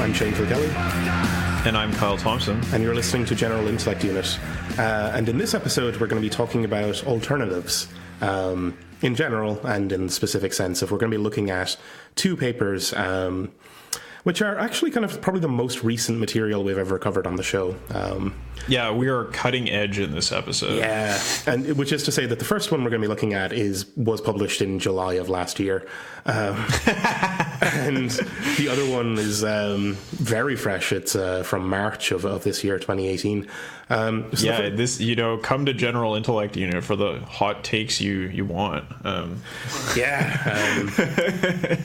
I'm Shane Kilkelly. And I'm Kyle Thompson. And you're listening to General Intellect Unit. And in this episode, we're going to be talking about alternatives in general and in the specific sense. If we're going to be looking at two papers, which are actually kind of probably the most recent material we've ever covered on the show. Yeah, we are cutting edge in this episode. Yeah, and which is to say that the first one we're going to be looking at was published in July of last year. And the other one is very fresh. It's from March of this year, 2018. Come to General Intellect Unit for the hot takes you want. I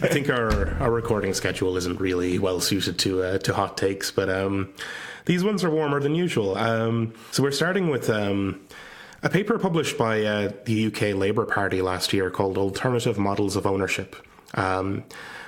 think our recording schedule isn't really well suited to hot takes, but these ones are warmer than usual. So we're starting with a paper published by the UK Labour Party last year called Alternative Models of Ownership,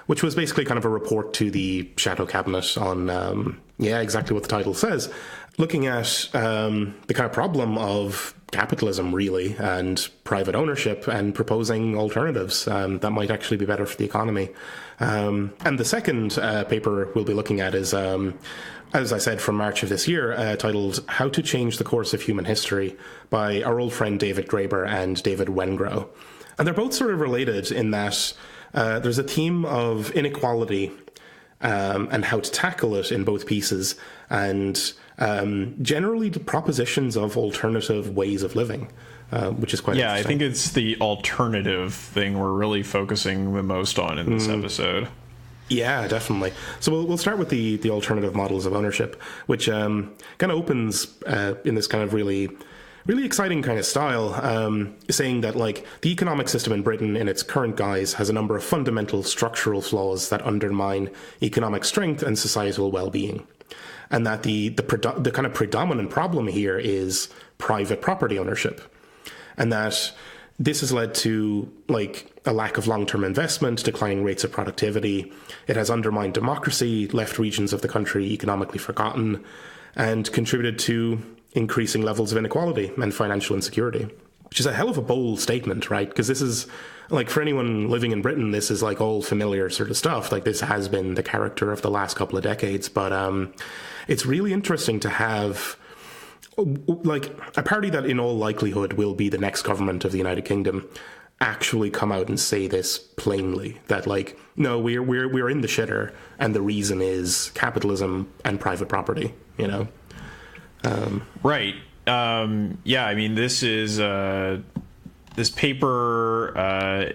which was basically kind of a report to the Shadow Cabinet on, exactly what the title says, looking at the kind of problem of capitalism, really, and private ownership, and proposing alternatives that might actually be better for the economy. And the second paper we'll be looking at is, as I said, from March of this year, titled How to Change the Course of Human History by our old friend David Graeber and David Wengrow. And they're both sort of related in that there's a theme of inequality and how to tackle it in both pieces, and generally the propositions of alternative ways of living, which is quite interesting. I think it's the alternative thing we're really focusing the most on in this episode. Yeah, definitely. So we'll start with the alternative models of ownership, which kind of opens in this kind of really exciting kind of style, saying that the economic system in Britain in its current guise has a number of fundamental structural flaws that undermine economic strength and societal well-being. And that the kind of predominant problem here is private property ownership. And that this has led to a lack of long-term investment, declining rates of productivity. It has undermined democracy, left regions of the country economically forgotten, and contributed to increasing levels of inequality and financial insecurity, which is a hell of a bold statement, right? Because this is, for anyone living in Britain, this is all familiar sort of stuff. This has been the character of the last couple of decades, but it's really interesting to have a party that in all likelihood will be the next government of the United Kingdom actually come out and say this plainly, that no, we're in the shitter, and the reason is capitalism and private property, Right. This is this paper.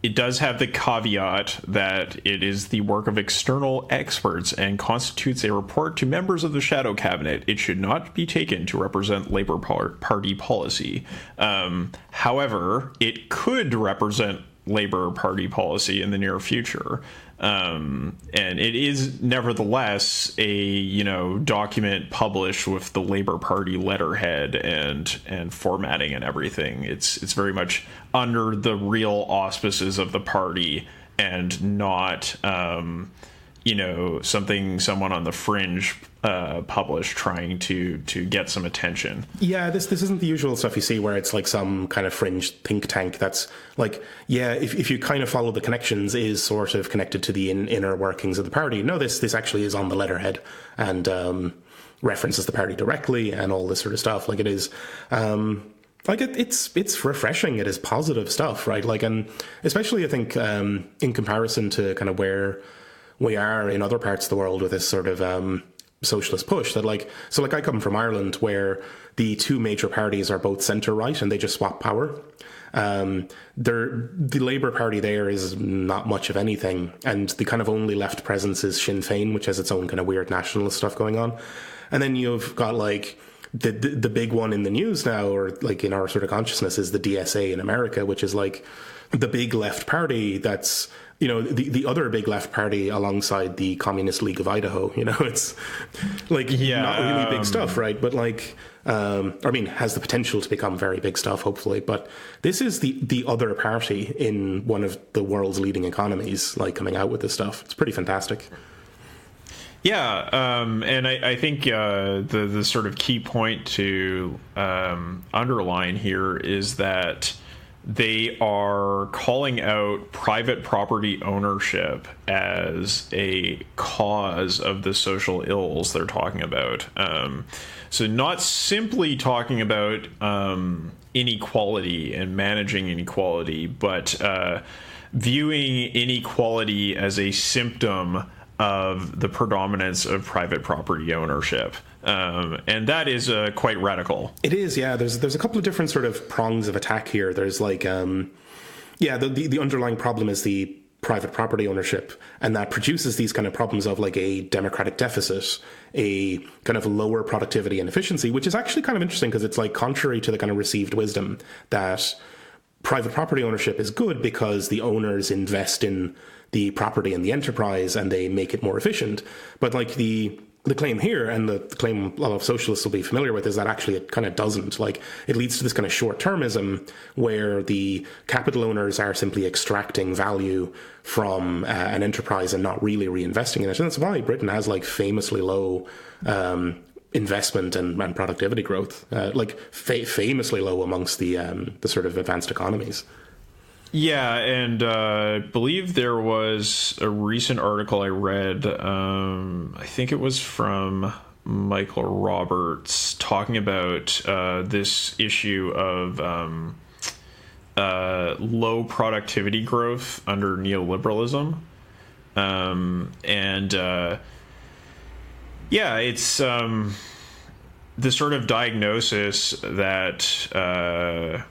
It does have the caveat that it is the work of external experts and constitutes a report to members of the Shadow Cabinet. It should not be taken to represent Labour Party policy. However, it could represent Labour Party policy in the near future. And it is nevertheless a, document published with the Labour Party letterhead and formatting and everything. It's very much under the real auspices of the party and not, something someone on the fringe published trying to get some attention. Yeah, this isn't the usual stuff you see where it's some kind of fringe think tank that's if you kind of follow the connections, is sort of connected to the inner workings of the party. No, this actually is on the letterhead and references the party directly and all this sort of stuff. It is it's refreshing. It is positive stuff, right? And especially I think in comparison to kind of where we are in other parts of the world with this sort of socialist push, that I come from Ireland, where the two major parties are both centre-right and they just swap power. The Labour Party there is not much of anything, and the kind of only left presence is Sinn Féin, which has its own kind of weird nationalist stuff going on. And then you've got the big one in the news now, or in our sort of consciousness, is the DSA in America, which is the big left party that's the other big left party alongside the Communist League of Idaho. It's not really big stuff, right? But has the potential to become very big stuff, hopefully. But this is the other party in one of the world's leading economies, coming out with this stuff. It's pretty fantastic. Yeah, and I think the sort of key point to underline here is that they are calling out private property ownership as a cause of the social ills they're talking about. So not simply talking about inequality and managing inequality, but viewing inequality as a symptom of the predominance of private property ownership. And that is quite radical. It is, yeah. There's a couple of different sort of prongs of attack here. There's like, the underlying problem is the private property ownership, and that produces these kind of problems of like a democratic deficit, a kind of lower productivity and efficiency, which is actually kind of interesting because it's like contrary to the kind of received wisdom that private property ownership is good because the owners invest in the property and the enterprise and they make it more efficient. But like the claim here, and the claim a lot of socialists will be familiar with, is that actually it kind of doesn't. Like, it leads to this kind of short-termism where the capital owners are simply extracting value from an enterprise and not really reinvesting in it. And that's why Britain has like famously low investment and productivity growth, famously low amongst the sort of advanced economies. Yeah, and I believe there was a recent article I read, I think it was from Michael Roberts, talking about this issue of low productivity growth under neoliberalism. It's the sort of diagnosis that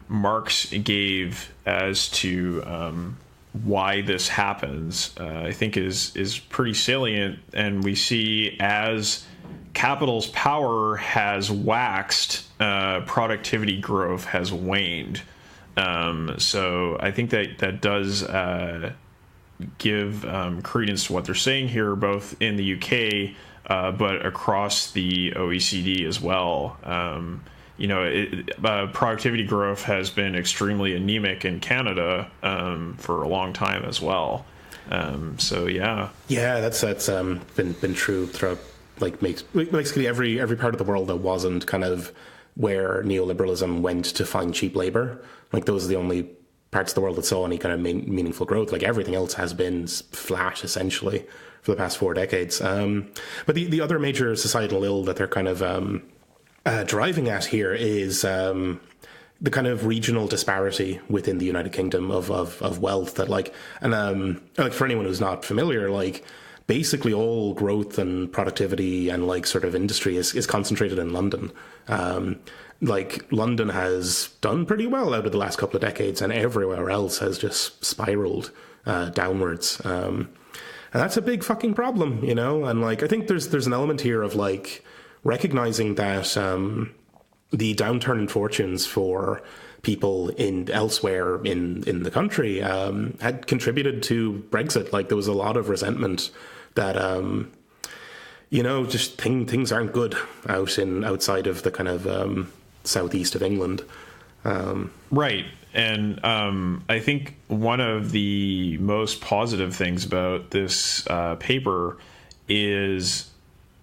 Marx gave as to why this happens, I think is pretty salient. And we see as capital's power has waxed, productivity growth has waned. So I think that does give credence to what they're saying here, both in the UK, but across the OECD as well. Productivity growth has been extremely anemic in Canada for a long time as well. Yeah, that's been true throughout basically every part of the world that wasn't kind of where neoliberalism went to find cheap labor. Like, those are the only parts of the world that saw any kind of meaningful growth. Like, everything else has been flat essentially for the past 4 decades. But the other major societal ill that they're kind of driving at here is the kind of regional disparity within the United Kingdom of wealth. That for anyone who's not familiar, like, basically all growth and productivity and like sort of industry is concentrated in London. London has done pretty well out of the last couple of decades, and everywhere else has just spiraled downwards. And that's a big fucking problem, you know? And like, I think there's an element here of like recognizing that the downturn in fortunes for people elsewhere in the country had contributed to Brexit. Like, there was a lot of resentment that just things aren't good outside of the kind of southeast of England. Right. And I think one of the most positive things about this paper is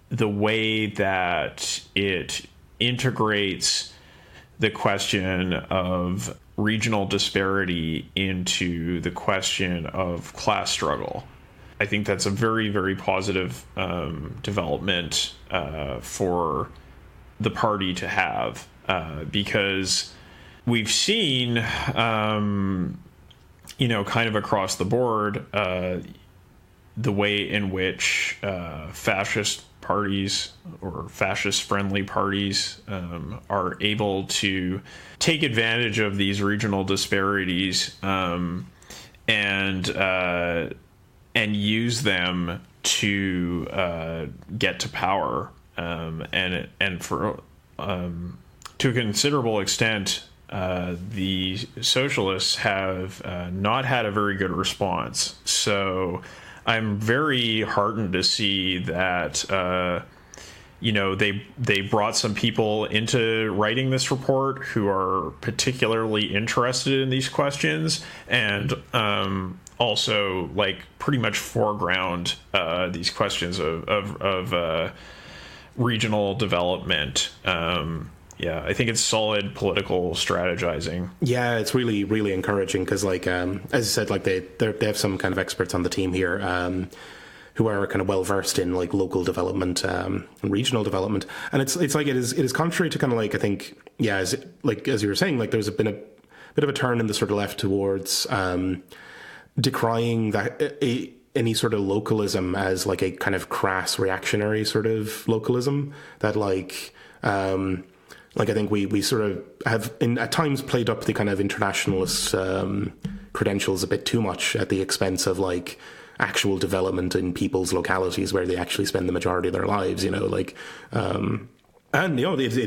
the way that it integrates the question of regional disparity into the question of class struggle. I think that's a very, very positive development for the party to have, because we've seen, kind of across the board, the way in which fascist parties or fascist-friendly parties are able to take advantage of these regional disparities and use them to get to power, and for to a considerable extent, the socialists have not had a very good response. So I'm very heartened to see that they brought some people into writing this report who are particularly interested in these questions, and also like pretty much foreground these questions of regional development. I think it's solid political strategizing. Yeah, it's really, really encouraging because, like, as I said, like they have some kind of experts on the team here who are kind of well versed in like local development and regional development, and it's like it is contrary to kind of like, I think, as you were saying, like there's been a bit of a turn in the sort of left towards decrying that any sort of localism as like a kind of crass reactionary sort of localism that like I think we sort of have at times played up the kind of internationalist credentials a bit too much at the expense of like actual development in people's localities where they actually spend the majority of their lives, and it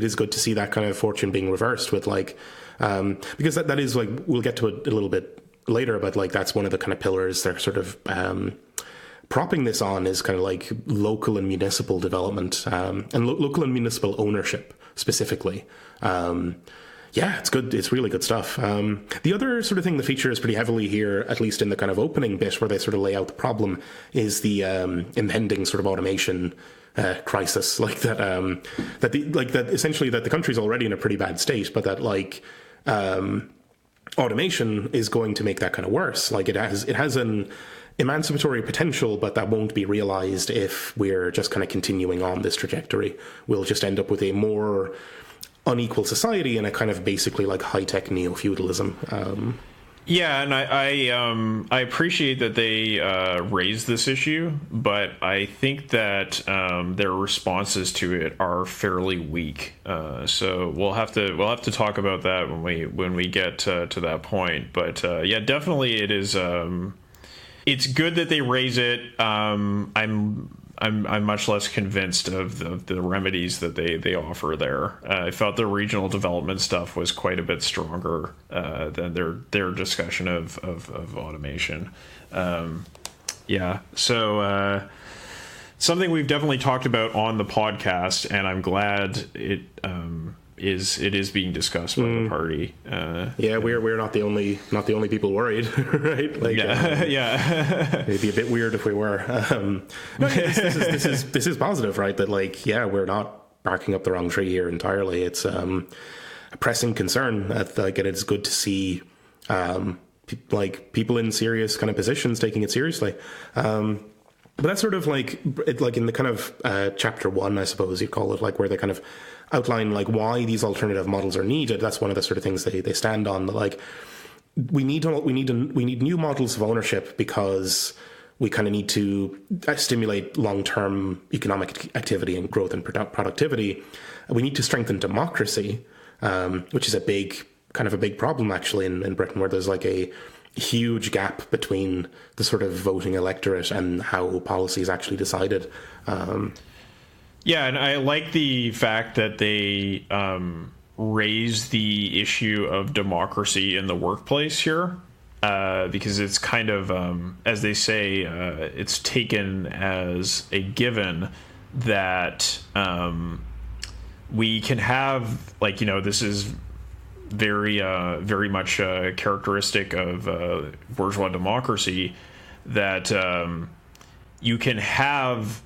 is good to see that kind of fortune being reversed with like because that is like, we'll get to it a little bit later, but like that's one of the kind of pillars they're sort of propping this on is kind of like local and municipal development and local and municipal ownership specifically. It's good. It's really good stuff. The other sort of thing that features pretty heavily here, at least in the kind of opening bit where they sort of lay out the problem, is the impending sort of automation crisis, like that essentially that the country's already in a pretty bad state, but that like automation is going to make that kind of worse. Like it has an emancipatory potential, but that won't be realized if we're just kind of continuing on this trajectory. We'll just end up with a more unequal society and a kind of basically like high-tech neo-feudalism. And I appreciate that they raised this issue, but I think that their responses to it are fairly weak. So we'll have to talk about that when we get to that point. But definitely it is. It's good that they raise it. I'm much less convinced of the remedies that they offer there. I felt the regional development stuff was quite a bit stronger than their discussion of automation. So something we've definitely talked about on the podcast, and I'm glad it is being discussed by the party. We're not the only people worried, right? Like, it'd be a bit weird if we were. This is positive, right? That like, we're not barking up the wrong tree here entirely. It's a pressing concern. Like, and it's good to see people in serious kind of positions taking it seriously. But that's sort of like in the kind of chapter 1, I suppose you'd call it, like where they kind of outline like why these alternative models are needed. That's one of the sort of things they stand on. Like we need new models of ownership because we kind of need to stimulate long-term economic activity and growth and productivity. We need to strengthen democracy, which is a big problem actually in Britain, where there's like a huge gap between the sort of voting electorate and how policy is actually decided. And I like the fact that they raise the issue of democracy in the workplace here, because it's kind of, as they say, it's taken as a given that we can have, this is very much characteristic of bourgeois democracy, that you can have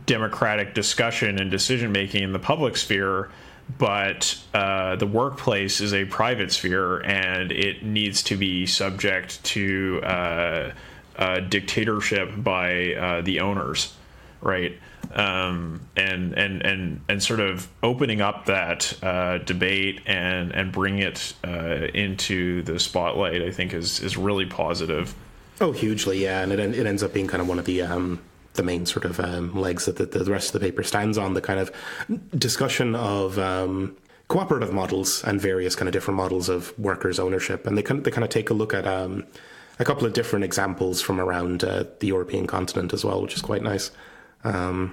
democratic discussion and decision making in the public sphere, but the workplace is a private sphere and it needs to be subject to dictatorship by the owners, right? And sort of opening up that debate and bring it into the spotlight, I think is really positive. Oh, hugely, and it ends up being kind of one of the main sort of legs that the rest of the paper stands on, the kind of discussion of cooperative models and various kind of different models of workers' ownership, and they kind of take a look at a couple of different examples from around the European continent as well, which is quite nice. But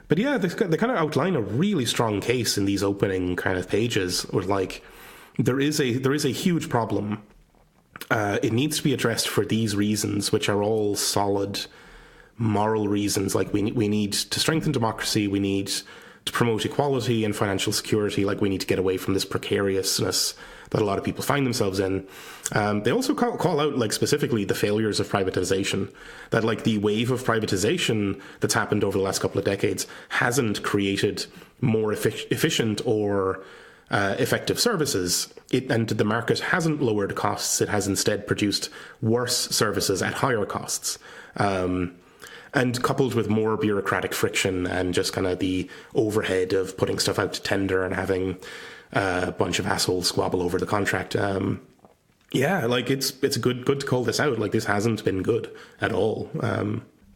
they kind of outline a really strong case in these opening kind of pages, where like there is a huge problem. It needs to be addressed for these reasons, which are all solid moral reasons. Like we need to strengthen democracy. We need to promote equality and financial security, like we need to get away from this precariousness that a lot of people find themselves in. They also call out, like, specifically the failures of privatization, that, like, the wave of privatization that's happened over the last couple of decades hasn't created more efficient or effective services, and the market hasn't lowered costs. It has instead produced worse services at higher costs. And coupled with more bureaucratic friction and just kind of the overhead of putting stuff out to tender and having a bunch of assholes squabble over the contract. Like it's good to call this out. Like, this hasn't been good at all.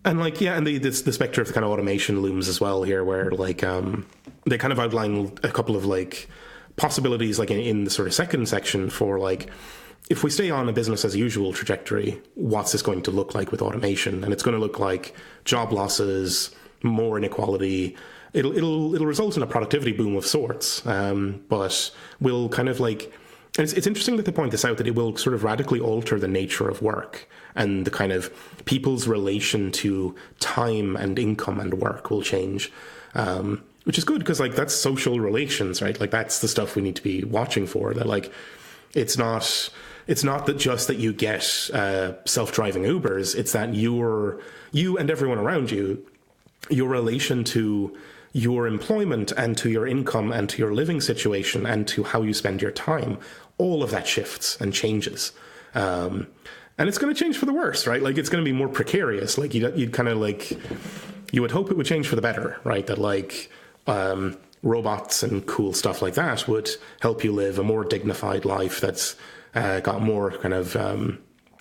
And like, yeah, and the specter of kind of automation looms as well here, where like they kind of outline a couple of like possibilities, like in the sort of second section for like, if we stay on a business as usual trajectory, what's this going to look like with automation? And it's going to look like job losses, more inequality. It'll result in a productivity boom of sorts, but will kind of like, and it's interesting that they point this out, that it will sort of radically alter the nature of work, and the kind of people's relation to time and income and work will change, which is good, because like that's social relations, right? Like that's the stuff we need to be watching for. That like it's not that just that you get self-driving Ubers. It's that you and everyone around you, your relation to your employment and to your income and to your living situation and to how you spend your time, all of that shifts and changes. And it's going to change for the worse, right? Like, it's going to be more precarious. Like, you'd kind of like, you would hope it would change for the better, right? That like robots and cool stuff like that would help you live a more dignified life that's got more kind of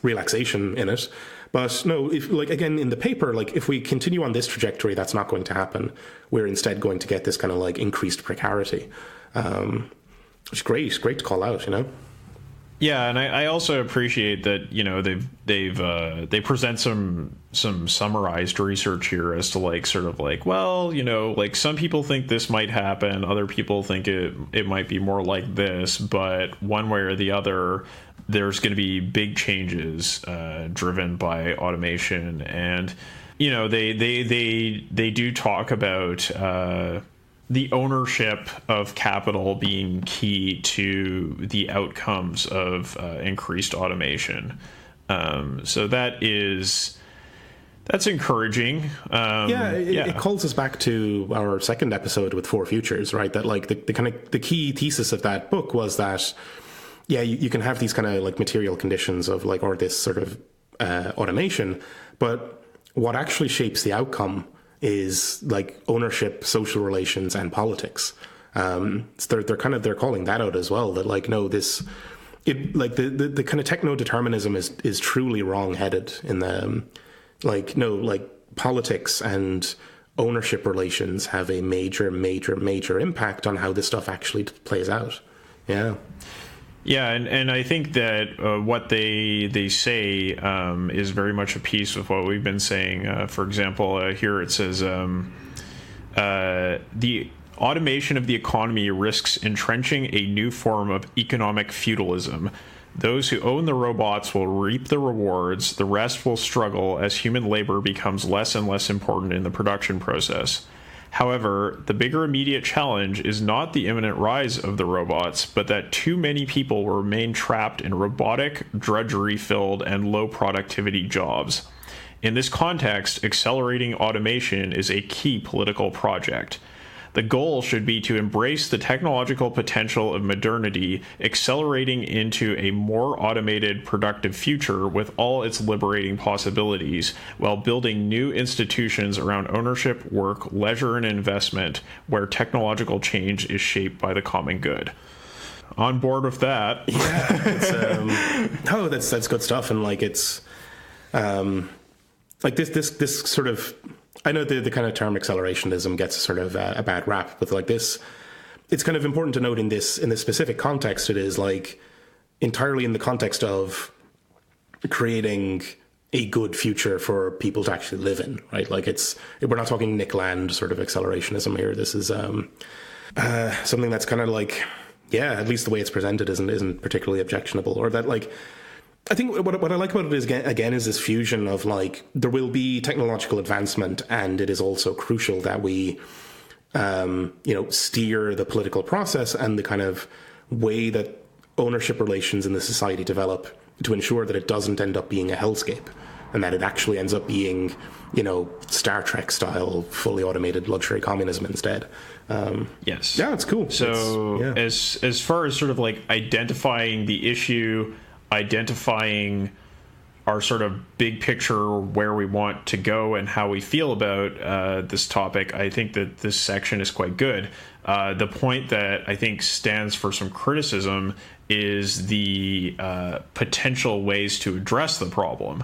relaxation in it. But no, if, like, again, in the paper, like, if we continue on this trajectory, that's not going to happen. We're instead going to get this kind of like increased precarity, which is great to call out, you know? Yeah, and I also appreciate that, you know, they present some summarized research here as to like sort of like, well, you know, like some people think this might happen, other people think it might be more like this, but one way or the other, there's going to be big changes driven by automation. And you know, they do talk about the ownership of capital being key to the outcomes of increased automation. So that's encouraging. It calls us back to our second episode with Four Futures, right? That like the kind of the key thesis of that book was that, yeah, you can have these kind of like material conditions of like, or this sort of automation, but what actually shapes the outcome is like ownership, social relations, and politics. So they're calling that out as well. That like, no, the kind of techno determinism is truly wrong-headed in the politics and ownership relations have a major impact on how this stuff actually plays out. Yeah. Yeah, and I think that what they say is very much a piece with what we've been saying. For example, here it says, the automation of the economy risks entrenching a new form of economic feudalism. Those who own the robots will reap the rewards. The rest will struggle as human labor becomes less and less important in the production process. However, the bigger immediate challenge is not the imminent rise of the robots, but that too many people will remain trapped in robotic, drudgery-filled, and low-productivity jobs. In this context, accelerating automation is a key political project. The goal should be to embrace the technological potential of modernity, accelerating into a more automated, productive future with all its liberating possibilities, while building new institutions around ownership, work, leisure, and investment, where technological change is shaped by the common good. On board with that. Yeah, that's good stuff, and like it's like this sort of. I know the kind of term accelerationism gets sort of a bad rap, but like this, it's kind of important to note in this specific context, it is like entirely in the context of creating a good future for people to actually live in, right? Like we're not talking Nick Land sort of accelerationism here. This is something that's kind of like, yeah, at least the way it's presented isn't particularly objectionable, or that like. I think what I like about it is, again, is this fusion of like, there will be technological advancement, and it is also crucial that we steer the political process and the kind of way that ownership relations in the society develop to ensure that it doesn't end up being a hellscape and that it actually ends up being, Star Trek style, fully automated luxury communism instead. Yes. Yeah, it's cool. So as far as sort of like identifying the issue, identifying our sort of big picture, where we want to go and how we feel about this topic, I think that this section is quite good. The point that I think stands for some criticism is the potential ways to address the problem.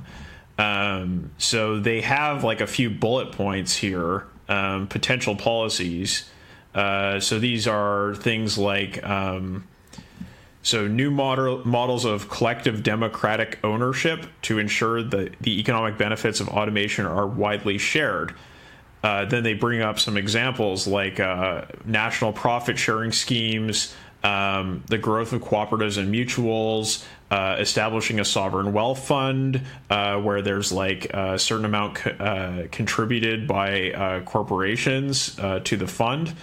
So they have like a few bullet points here, potential policies. So these are things like new models of collective democratic ownership to ensure that the economic benefits of automation are widely shared. Then they bring up some examples like national profit sharing schemes, the growth of cooperatives and mutuals, establishing a sovereign wealth fund where there's like a certain amount contributed by corporations to the fund.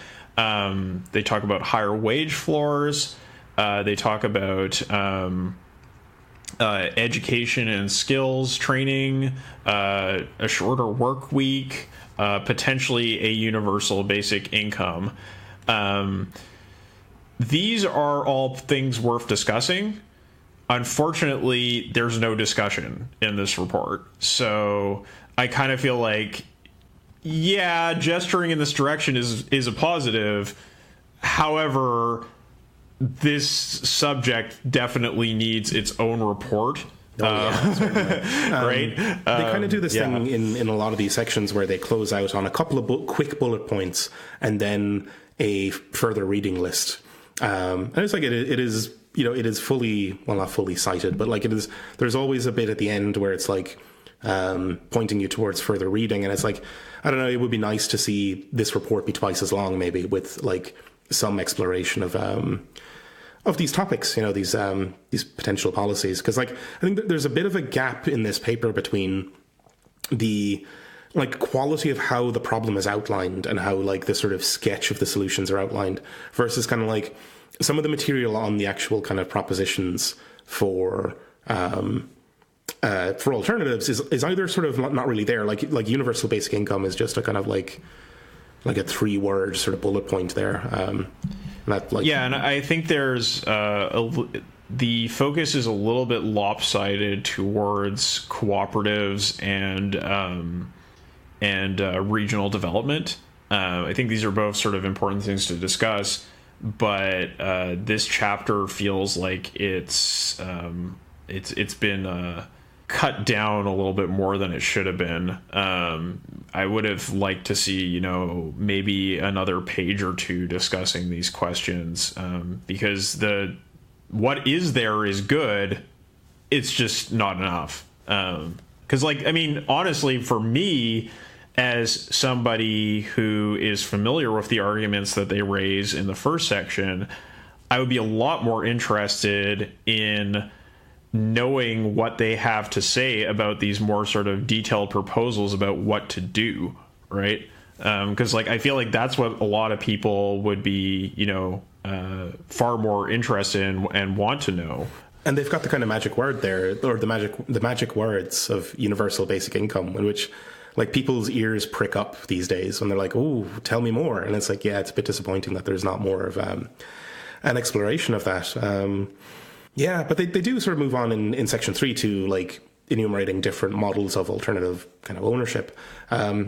They talk about higher wage floors. They talk about education and skills training, a shorter work week, potentially a universal basic income. These are all things worth discussing. Unfortunately, there's no discussion in this report. So I kind of feel like, yeah, gesturing in this direction is a positive. However, this subject definitely needs its own report. Right? They kind of do this thing in a lot of these sections where they close out on a couple of quick bullet points and then a further reading list. And it's like it is, it is fully, well, not fully cited, but like there's always a bit at the end where it's like pointing you towards further reading. And it's like, I don't know, it would be nice to see this report be twice as long, maybe, with like some exploration of these topics, these potential policies. Because like, I think that there's a bit of a gap in this paper between the like quality of how the problem is outlined and how like the sort of sketch of the solutions are outlined versus kind of like some of the material on the actual kind of propositions for alternatives is either sort of not really there. Like universal basic income is just a kind of like a 3-word sort of bullet point there. And I think there's the focus is a little bit lopsided towards cooperatives and regional development. I think these are both sort of important things to discuss, but this chapter feels like it's been cut down a little bit more than it should have been. I would have liked to see, maybe another page or two discussing these questions, because what is there is good. It's just not enough. Because, honestly, for me, as somebody who is familiar with the arguments that they raise in the first section, I would be a lot more interested in knowing what they have to say about these more sort of detailed proposals about what to do, right? Because I feel like that's what a lot of people would be, far more interested in and want to know. And they've got the kind of magic word there, or the magic words of universal basic income, in which like people's ears prick up these days when they're like, "Oh, tell me more." And it's like, yeah, it's a bit disappointing that there's not more of an exploration of that. But they do sort of move on in section 3 to like enumerating different models of alternative kind of ownership,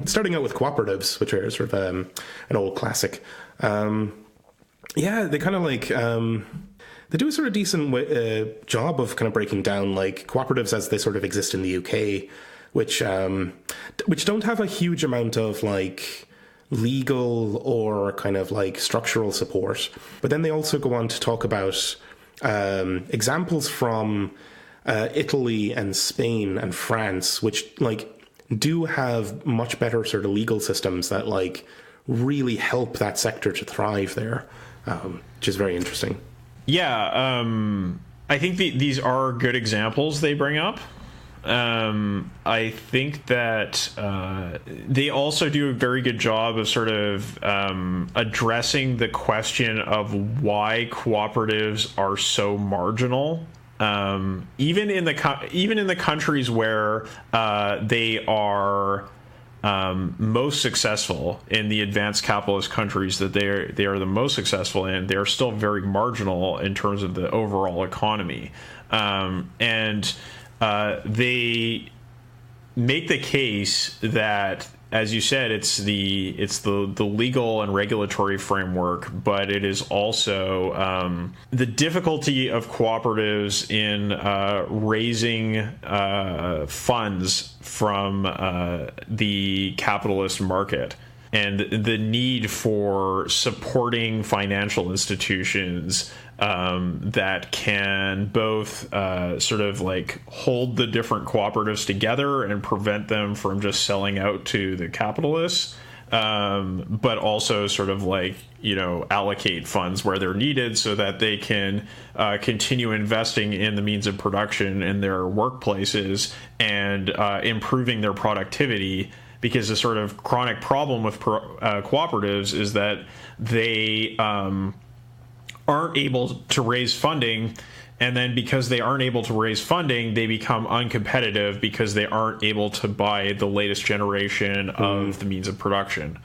starting out with cooperatives, which are sort of an old classic. They kind of like they do a sort of decent job of kind of breaking down like cooperatives as they sort of exist in the UK, which don't have a huge amount of like legal or kind of like structural support. But then they also go on to talk about examples from Italy and Spain and France, which like do have much better sort of legal systems that like really help that sector to thrive there, which is very interesting. I think these are good examples they bring up. I think that they also do a very good job of sort of addressing the question of why cooperatives are so marginal. Even in the countries where they are most successful, in the advanced capitalist countries that they are the most successful in, they are still very marginal in terms of the overall economy, and they make the case that, as you said, it's the legal and regulatory framework, but it is also the difficulty of cooperatives in raising funds from the capitalist market, and the need for supporting financial institutions that can both sort of like hold the different cooperatives together and prevent them from just selling out to the capitalists, but also sort of like, allocate funds where they're needed so that they can continue investing in the means of production in their workplaces and improving their productivity. Because the sort of chronic problem with cooperatives is that they aren't able to raise funding, and then because they aren't able to raise funding, they become uncompetitive because they aren't able to buy the latest generation of the means of production.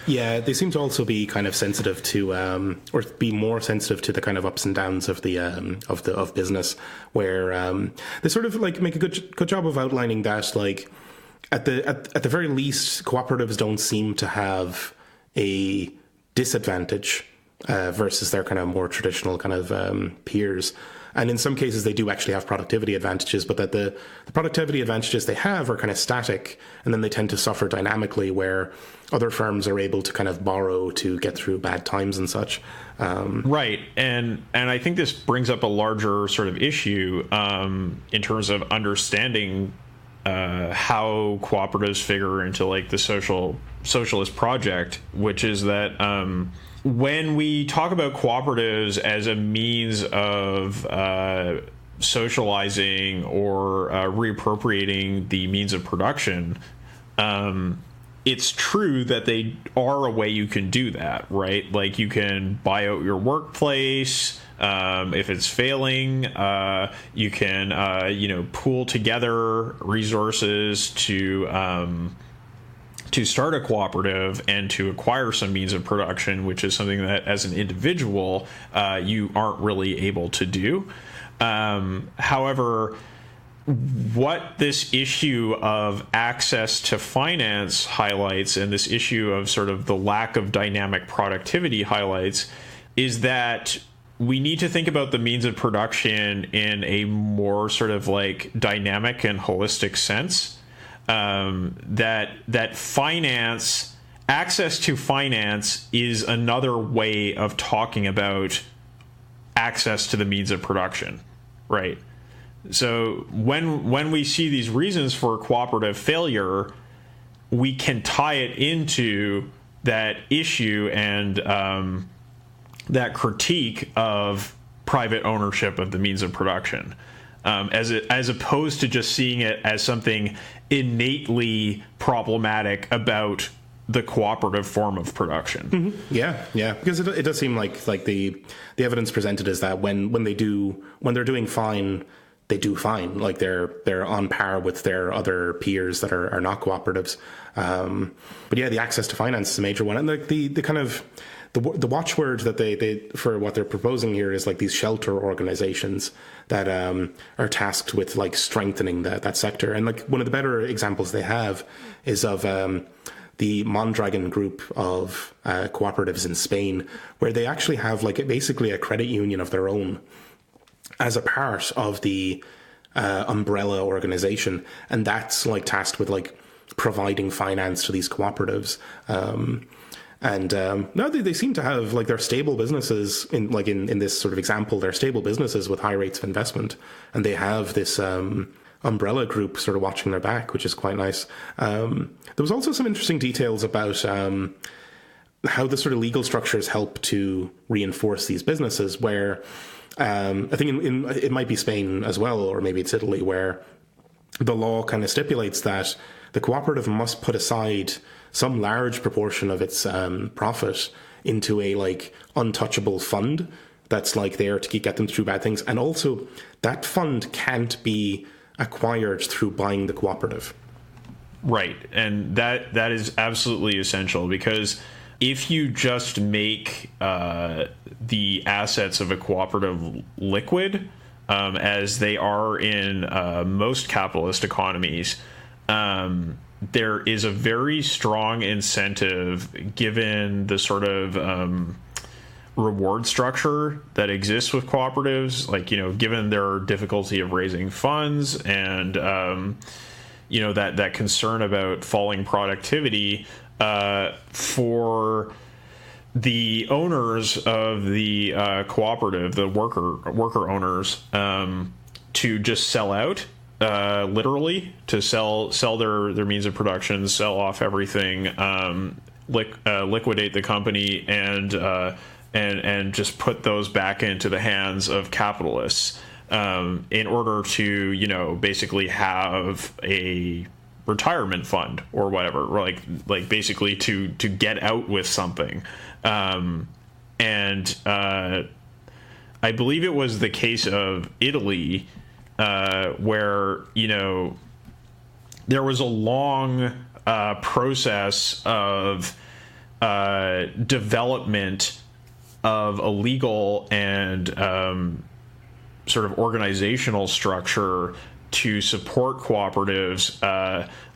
Yeah, they seem to also be kind of sensitive to, or be more sensitive to the kind of ups and downs of the of business, where they sort of like make a good job of outlining that, like, at the very least, cooperatives don't seem to have a disadvantage versus their kind of more traditional kind of peers. And in some cases, they do actually have productivity advantages, but that the productivity advantages they have are kind of static, and then they tend to suffer dynamically, where other firms are able to kind of borrow to get through bad times and such. Right, and I think this brings up a larger sort of issue in terms of understanding how cooperatives figure into like the socialist project, which is that when we talk about cooperatives as a means of socializing or reappropriating the means of production, it's true that they are a way you can do that, right? Like, you can buy out your workplace. If it's failing, you can, pool together resources to start a cooperative and to acquire some means of production, which is something that as an individual, you aren't really able to do. However, what this issue of access to finance highlights, and this issue of sort of the lack of dynamic productivity highlights, is that we need to think about the means of production in a more sort of like dynamic and holistic sense. That finance, access to finance, is another way of talking about access to the means of production, right? So when we see these reasons for cooperative failure, we can tie it into that issue and that critique of private ownership of the means of production, as opposed to just seeing it as something innately problematic about the cooperative form of production. Mm-hmm. Yeah, because it does seem like the evidence presented is that when they're doing fine, they do fine. Like they're on par with their other peers that are not cooperatives. But yeah, the access to finance is a major one, and the kind of the watchword that they for what they're proposing here is like these shelter organizations that are tasked with like strengthening that sector. And like one of the better examples they have is of the Mondragon group of cooperatives in Spain, where they actually have like basically a credit union of their own as a part of the umbrella organization, and that's like tasked with like providing finance to these cooperatives. No, they seem to have like they're stable businesses in this sort of example. They're stable businesses with high rates of investment, and they have this umbrella group sort of watching their back, which is quite nice. There was also some interesting details about how the sort of legal structures help to reinforce these businesses, where I think it might be Spain as well, or maybe it's Italy, where the law kind of stipulates that the cooperative must put aside some large proportion of its profit into a like untouchable fund that's like there to get them through bad things, and also that fund can't be acquired through buying the cooperative. Right, and that is absolutely essential, because if you just make the assets of a cooperative liquid, as they are in most capitalist economies, there is a very strong incentive, given the sort of reward structure that exists with cooperatives, like, given their difficulty of raising funds and, that concern about falling productivity, for the owners of the cooperative, the worker owners, to just sell out, literally, to sell their means of production, sell off everything, liquidate the company, and just put those back into the hands of capitalists, in order to basically have a retirement fund or whatever, like basically to get out with something. And I believe it was the case of Italy, where there was a long process of development of a legal and sort of organizational structure to support cooperatives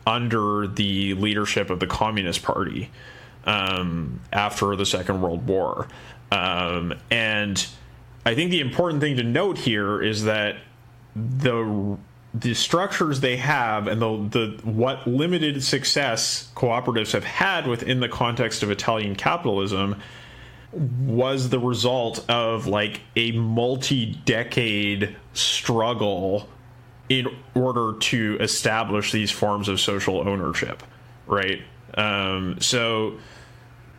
under the leadership of the Communist Party after the Second World War. And I think the important thing to note here is that the structures they have and the what limited success cooperatives have had within the context of Italian capitalism was the result of like a multi-decade struggle in order to establish these forms of social ownership, right? So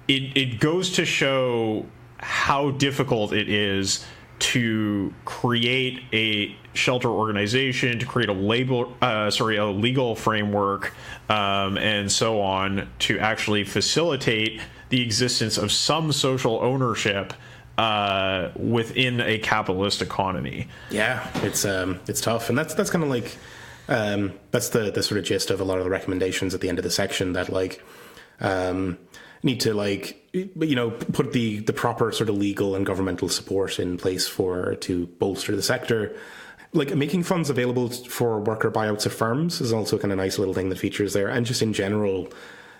it goes to show how difficult it is to create a shelter organization, to create a legal framework, and so on, to actually facilitate the existence of some social ownership within a capitalist economy. Yeah, it's tough, and that's kind of like that's the sort of gist of a lot of the recommendations at the end of the section, that like need to like put the proper sort of legal and governmental support in place to bolster the sector. Like making funds available for worker buyouts of firms is also kind of a nice little thing that features there, and just in general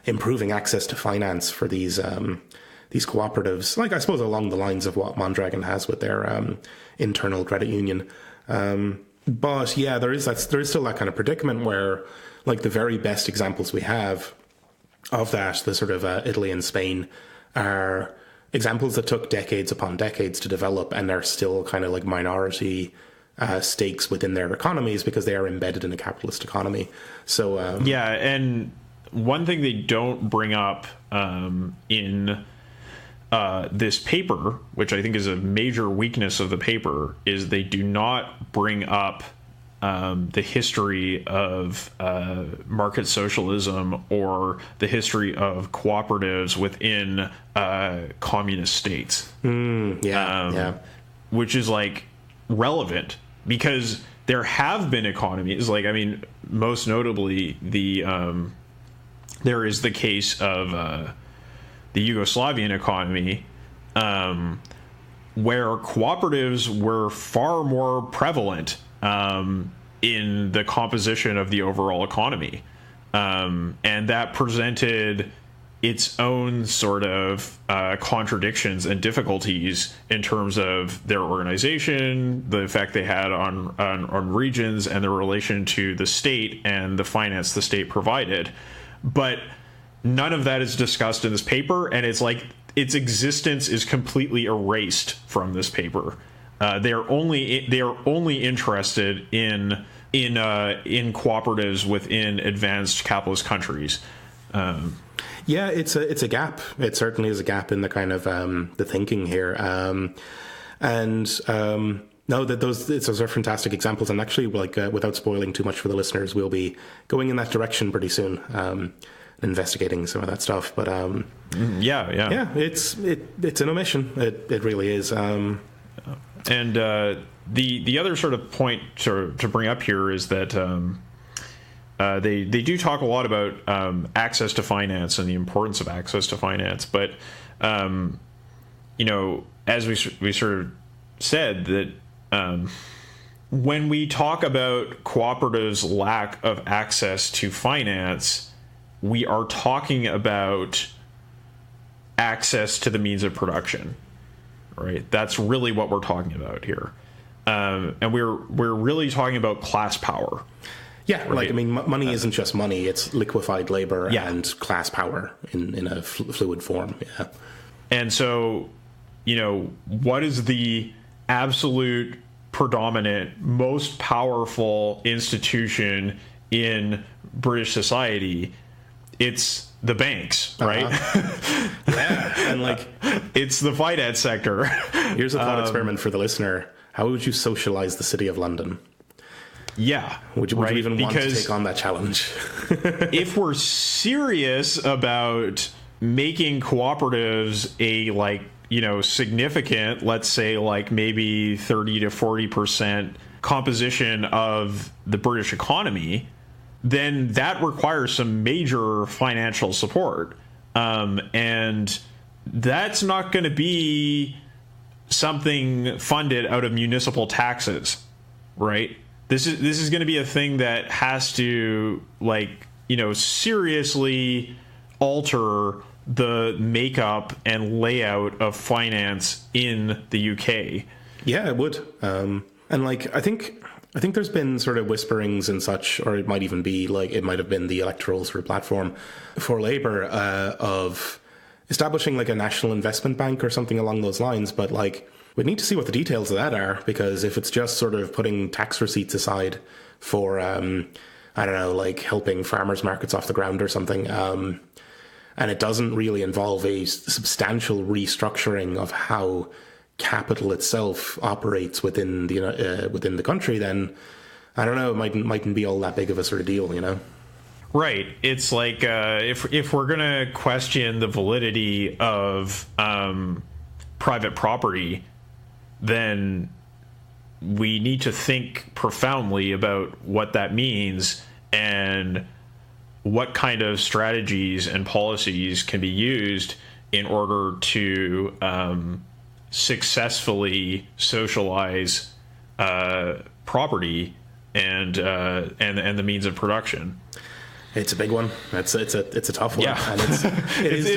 improving access to finance for these cooperatives, like I suppose along the lines of what Mondragon has with their internal credit union. But yeah, there is still that kind of predicament where like the very best examples we have of that, the sort of Italy and Spain, are examples that took decades upon decades to develop, and are still kind of like minority stakes within their economies because they are embedded in a capitalist economy. So yeah, and one thing they don't bring up in this paper, which I think is a major weakness of the paper, is they do not bring up the history of market socialism or the history of cooperatives within communist states. Which is like relevant, because there have been economies, like, I mean, most notably there is the case of the Yugoslavian economy, where cooperatives were far more prevalent in the composition of the overall economy. And that presented its own sort of contradictions and difficulties in terms of their organization, the effect they had on regions, and their relation to the state and the finance the state provided. But none of that is discussed in this paper, and it's like its existence is completely erased from this paper. They are only interested in cooperatives within advanced capitalist countries. Yeah, it's a gap. It certainly is a gap in the kind of the thinking here. And No, those are fantastic examples, and actually, like without spoiling too much for the listeners, we'll be going in that direction pretty soon, investigating some of that stuff. But yeah, it's an omission. It really is. And the other sort of point to bring up here is that they do talk a lot about access to finance and the importance of access to finance, but as we sort of said that. When we talk about cooperatives' lack of access to finance, we are talking about access to the means of production, right? That's really what we're talking about here, and we're really talking about class power. Yeah, right? Like I mean, money isn't just money; it's liquefied labor and class power in a fluid form. Yeah, and so what is the absolute predominant, most powerful institution in British society? It's the banks, right? Yeah, and like it's the finance sector. Here's a thought experiment for the listener: how would you socialize the city of London? Yeah, would you even want to take on that challenge? If we're serious about making cooperatives a significant, let's say like maybe 30 to 40% composition of the British economy, then that requires some major financial support. And that's not going to be something funded out of municipal taxes, right? This is going to be a thing that has to seriously alter the makeup and layout of finance in the UK. Yeah, it would. And I think there's been sort of whisperings and such, or it might even be it might have been the electoral sort of platform for Labour of establishing a national investment bank or something along those lines. But we'd need to see what the details of that are, because if it's just sort of putting tax receipts aside for helping farmers markets off the ground or something, and it doesn't really involve a substantial restructuring of how capital itself operates within the country, then I don't know, it mightn't be all that big of a sort of deal, Right. It's like if we're gonna question the validity of private property, then we need to think profoundly about what that means and what kind of strategies and policies can be used in order to successfully socialize property and the means of production. It's a big one. It's a tough one. Yeah, and it's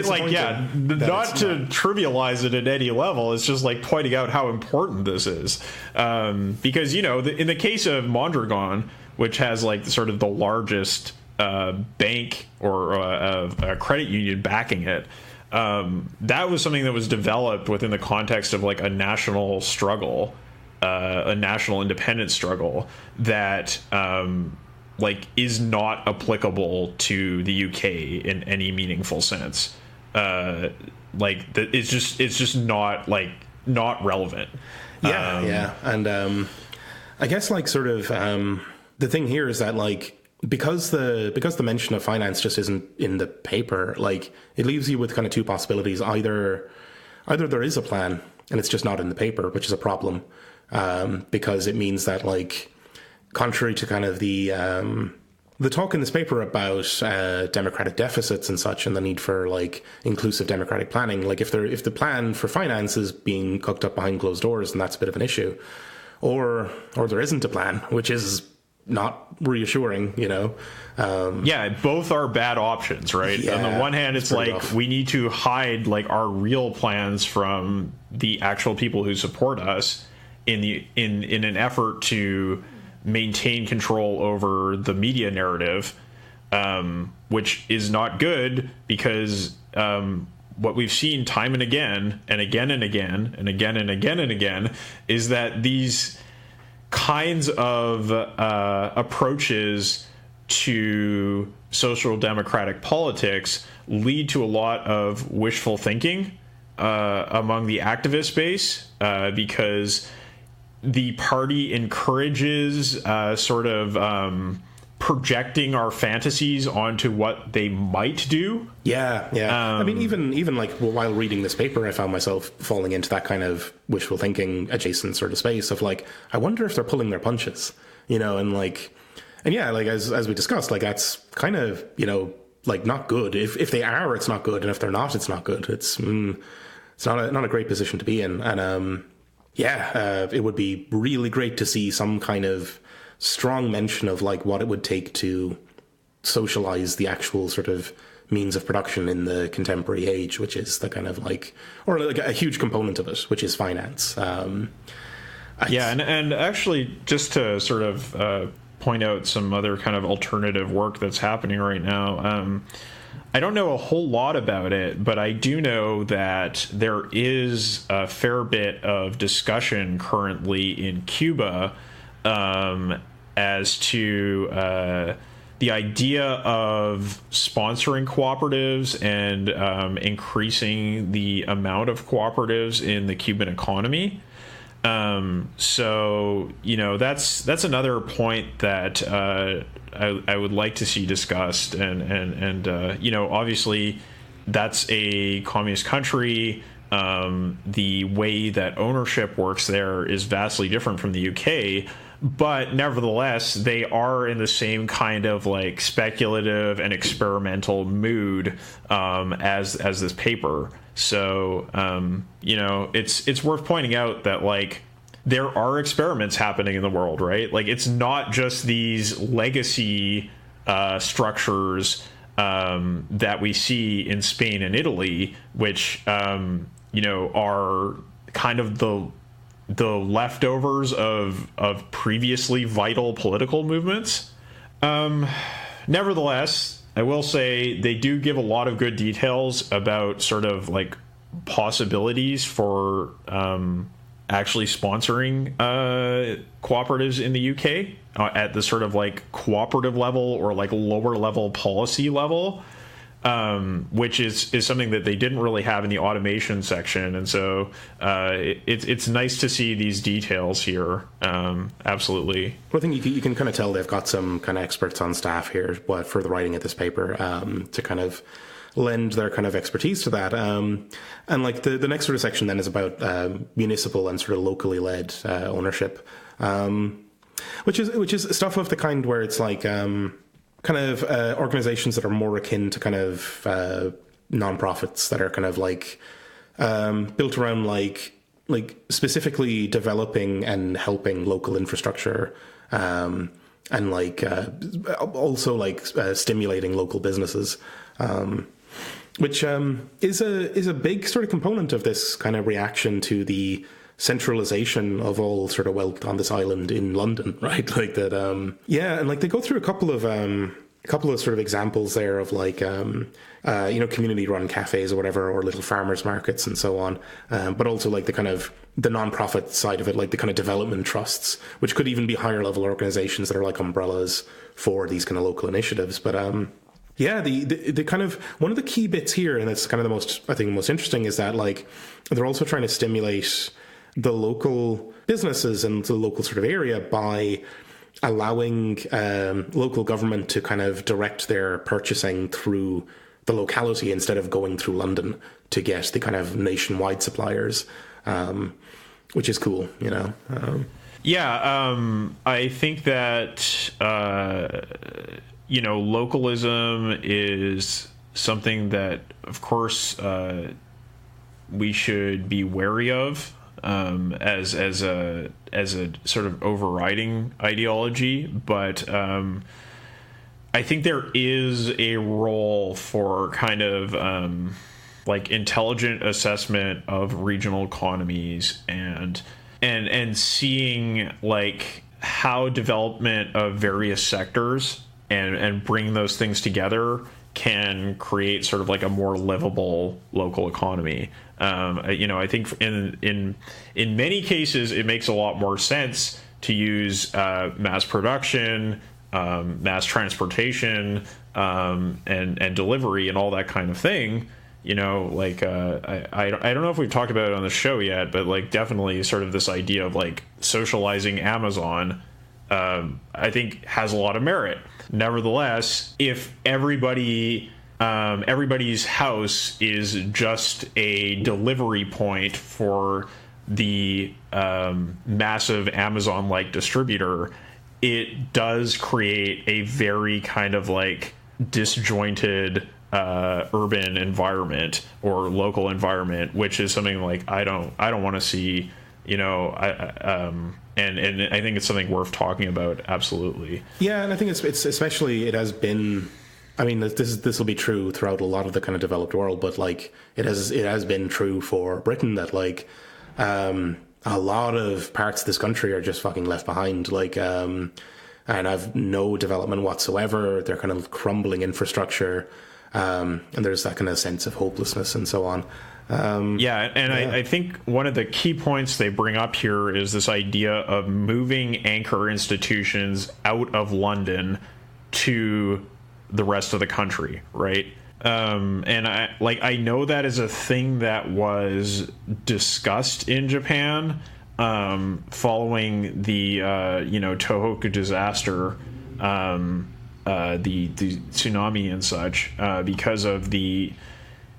not to trivialize it at any level. It's just pointing out how important this is, because in the case of Mondragon, which has sort of the largest bank or a credit union backing it, that was something that was developed within the context of a national struggle, a national independence struggle that is not applicable to the UK in any meaningful sense. It's just not relevant. Yeah. And I guess the thing here is that because the mention of finance just isn't in the paper, it leaves you with kind of two possibilities. Either there is a plan and it's just not in the paper, which is a problem, because it means that contrary to kind of the talk in this paper about democratic deficits and such, and the need for inclusive democratic planning, if the plan for finance is being cooked up behind closed doors, then that's a bit of an issue, or there isn't a plan, which is not reassuring, both are bad options, right? Yeah, on the one hand, it's we need to hide our real plans from the actual people who support us in an effort to maintain control over the media narrative, which is not good, because what we've seen time and again and again and again and again and again and again is that these kinds of approaches to social democratic politics lead to a lot of wishful thinking among the activist base, because the party encourages sort of projecting our fantasies onto what they might do. Yeah. I mean, even like while reading this paper, I found myself falling into that kind of wishful thinking adjacent sort of space of like, I wonder if they're pulling their punches, and yeah, like as we discussed, like that's kind of, like not good. If they are, it's not good, and if they're not, it's not good. It's not a great position to be in, and it would be really great to see some kind of strong mention of like what it would take to socialize the actual sort of means of production in the contemporary age, which is the kind of like, or like a huge component of it, which is finance. And actually, just to sort of point out some other kind of alternative work that's happening right now. I don't know a whole lot about it, but I do know that there is a fair bit of discussion currently in Cuba as to the idea of sponsoring cooperatives and increasing the amount of cooperatives in the Cuban economy. So, that's another point that I would like to see discussed. And obviously that's a communist country. The way that ownership works there is vastly different from the UK. But nevertheless, they are in the same kind of like speculative and experimental mood as this paper. So, it's worth pointing out that like there are experiments happening in the world, right? Like it's not just these legacy structures that we see in Spain and Italy, which are kind of the leftovers of previously vital political movements. Nevertheless, I will say they do give a lot of good details about sort of like possibilities for actually sponsoring cooperatives in the UK at the sort of like cooperative level or like lower level policy level. Which is something that they didn't really have in the automation section, and so it's nice to see these details here. Absolutely. Well, I think you can kind of tell they've got some kind of experts on staff here for the writing of this paper to kind of lend their kind of expertise to that. And like the next sort of section then is about municipal and sort of locally led ownership, which is stuff of the kind where it's like. Kind of organizations that are more akin to kind of nonprofits that are kind of like built around like specifically developing and helping local infrastructure and like also like stimulating local businesses, which is a big sort of component of this kind of reaction to the centralization of all sort of wealth on this island in London, right? Like that, and like they go through a couple of sort of examples there of like, community-run cafes or whatever, or little farmers markets and so on. But also like the kind of the non-profit side of it, like the kind of development trusts, which could even be higher level organizations that are like umbrellas for these kind of local initiatives. But the kind of one of the key bits here, and it's kind of the most interesting, is that like they're also trying to stimulate the local businesses and the local sort of area by allowing local government to kind of direct their purchasing through the locality instead of going through London to get the kind of nationwide suppliers, which is cool, I think that, localism is something that, of course, we should be wary of. As a sort of overriding ideology, but I think there is a role for kind of like intelligent assessment of regional economies and seeing like how development of various sectors and bring those things together can create sort of like a more livable local economy. I think in many cases it makes a lot more sense to use mass production, mass transportation, and delivery and all that kind of thing, like I don't know if we've talked about it on the show yet, but like definitely sort of this idea of like socializing Amazon, I think has a lot of merit. Nevertheless, if everybody's house is just a delivery point for the massive Amazon-like distributor, it does create a very kind of like disjointed urban environment or local environment, which is something like I don't want to see. And I think it's something worth talking about. Absolutely. Yeah, and I think it's especially, it has been. I mean, this will be true throughout a lot of the kind of developed world, but like it has been true for Britain that like a lot of parts of this country are just fucking left behind. Like and have no development whatsoever. They're kind of crumbling infrastructure, and there's that kind of sense of hopelessness and so on. I think one of the key points they bring up here is this idea of moving anchor institutions out of London to the rest of the country, right? And I know that is a thing that was discussed in Japan following the Tohoku disaster, the tsunami and such, because of the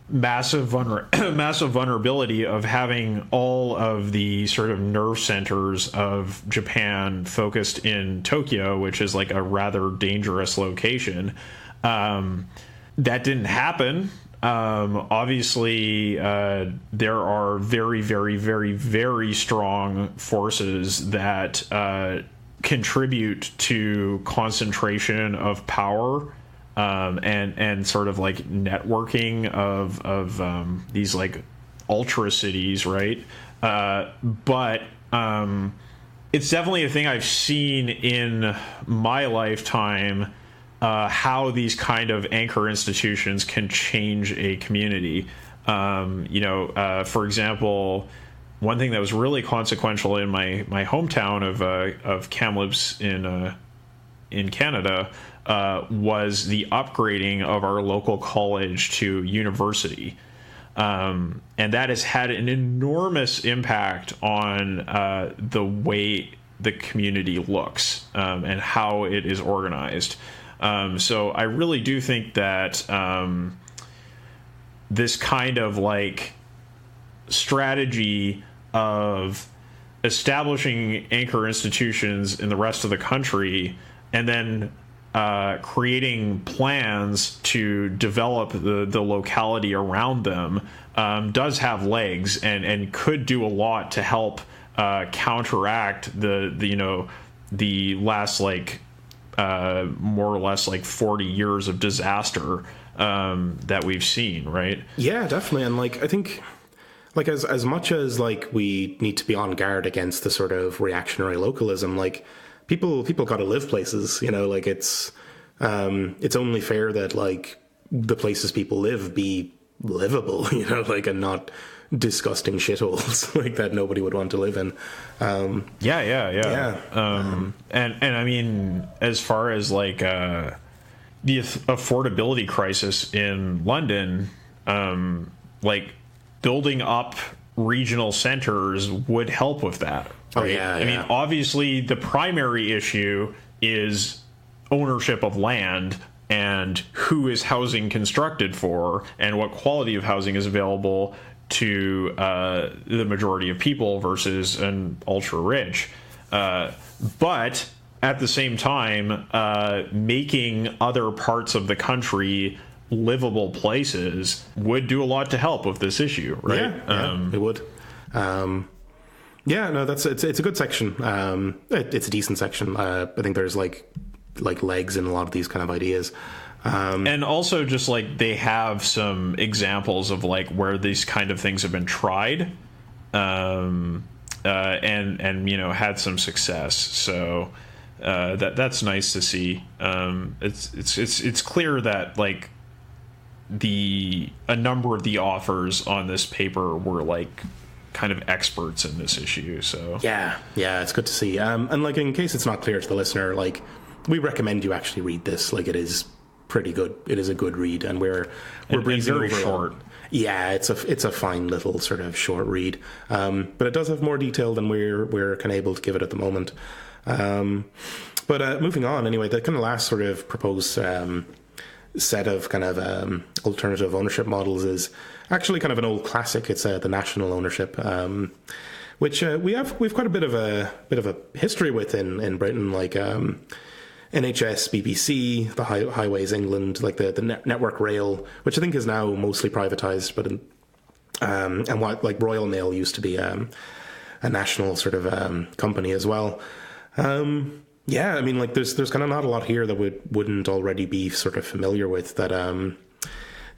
massive vulnerability of having all of the sort of nerve centers of Japan focused in Tokyo, which is like a rather dangerous location. That didn't happen. Obviously, there are very, very, very, very strong forces that contribute to concentration of power, and sort of like networking of these like ultra cities, right? But it's definitely a thing I've seen in my lifetime. How these kind of anchor institutions can change a community. For example, one thing that was really consequential in my hometown of Kamloops in Canada was the upgrading of our local college to university. And that has had an enormous impact on the way the community looks and how it is organized. So I really do think that this kind of like strategy of establishing anchor institutions in the rest of the country and then creating plans to develop the locality around them does have legs and could do a lot to help counteract the last like more or less like 40 years of disaster that we've seen, right? Yeah, definitely. And like I think like as much as like we need to be on guard against the sort of reactionary localism, like people got to live places, like it's only fair that like the places people live be livable, like, and not disgusting shitholes like that nobody would want to live in. Yeah. And I mean, as far as like the affordability crisis in London, like building up regional centers would help with that. Right? I mean, obviously the primary issue is ownership of land and who is housing constructed for and what quality of housing is available to the majority of people versus an ultra rich. But at the same time, making other parts of the country livable places would do a lot to help with this issue, right? Yeah, it would. It's a good section. It's a decent section. I think there's like legs in a lot of these kind of ideas. And also just like they have some examples of like where these kind of things have been tried, and had some success. So that's nice to see. It's clear that like a number of the authors on this paper were like kind of experts in this issue. So yeah, it's good to see. And like in case it's not clear to the listener, like we recommend you actually read this. Like it is pretty good. It is a good read, and we're breezing very over short. Yeah, it's a fine little sort of short read, but it does have more detail than we're kind of able to give it at the moment. But moving on, anyway, the kind of last sort of proposed set of kind of alternative ownership models is actually kind of an old classic. It's the national ownership, which we've quite a bit of a history with in Britain, like NHS, BBC, the Highways England, like the Network Rail, which I think is now mostly privatized, but and what like Royal Mail used to be a national sort of company as well. Yeah, I mean, like there's kind of not a lot here that wouldn't already be sort of familiar with that.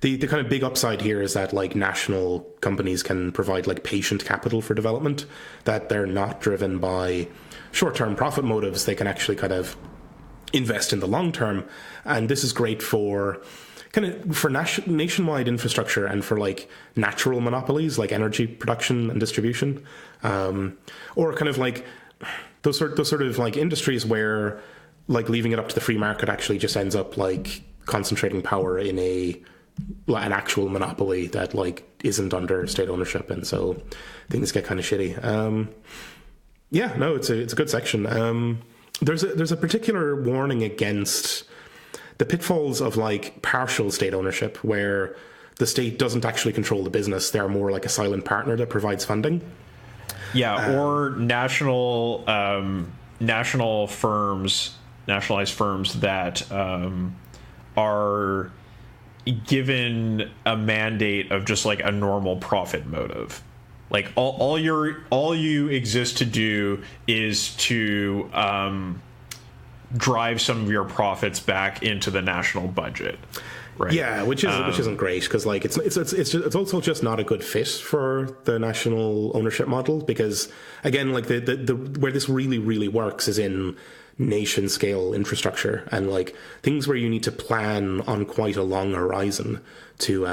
The kind of big upside here is that like national companies can provide like patient capital for development, that they're not driven by short-term profit motives. They can actually kind of invest in the long term, and this is great for nationwide infrastructure and for like natural monopolies like energy production and distribution, or kind of like those sort of like industries where like leaving it up to the free market actually just ends up like concentrating power in an actual monopoly that like isn't under state ownership, and so things get kind of shitty. Yeah, no, it's a good section. There's a particular warning against the pitfalls of like partial state ownership, where the state doesn't actually control the business; they're more like a silent partner that provides funding. Yeah, or national firms, nationalized firms that are given a mandate of just like a normal profit motive. Like all you exist to do is to drive some of your profits back into the national budget. Right. Yeah, which isn't great, because like it's also just not a good fit for the national ownership model, because again, like the where this really works is in nation scale infrastructure and like things where you need to plan on quite a long horizon to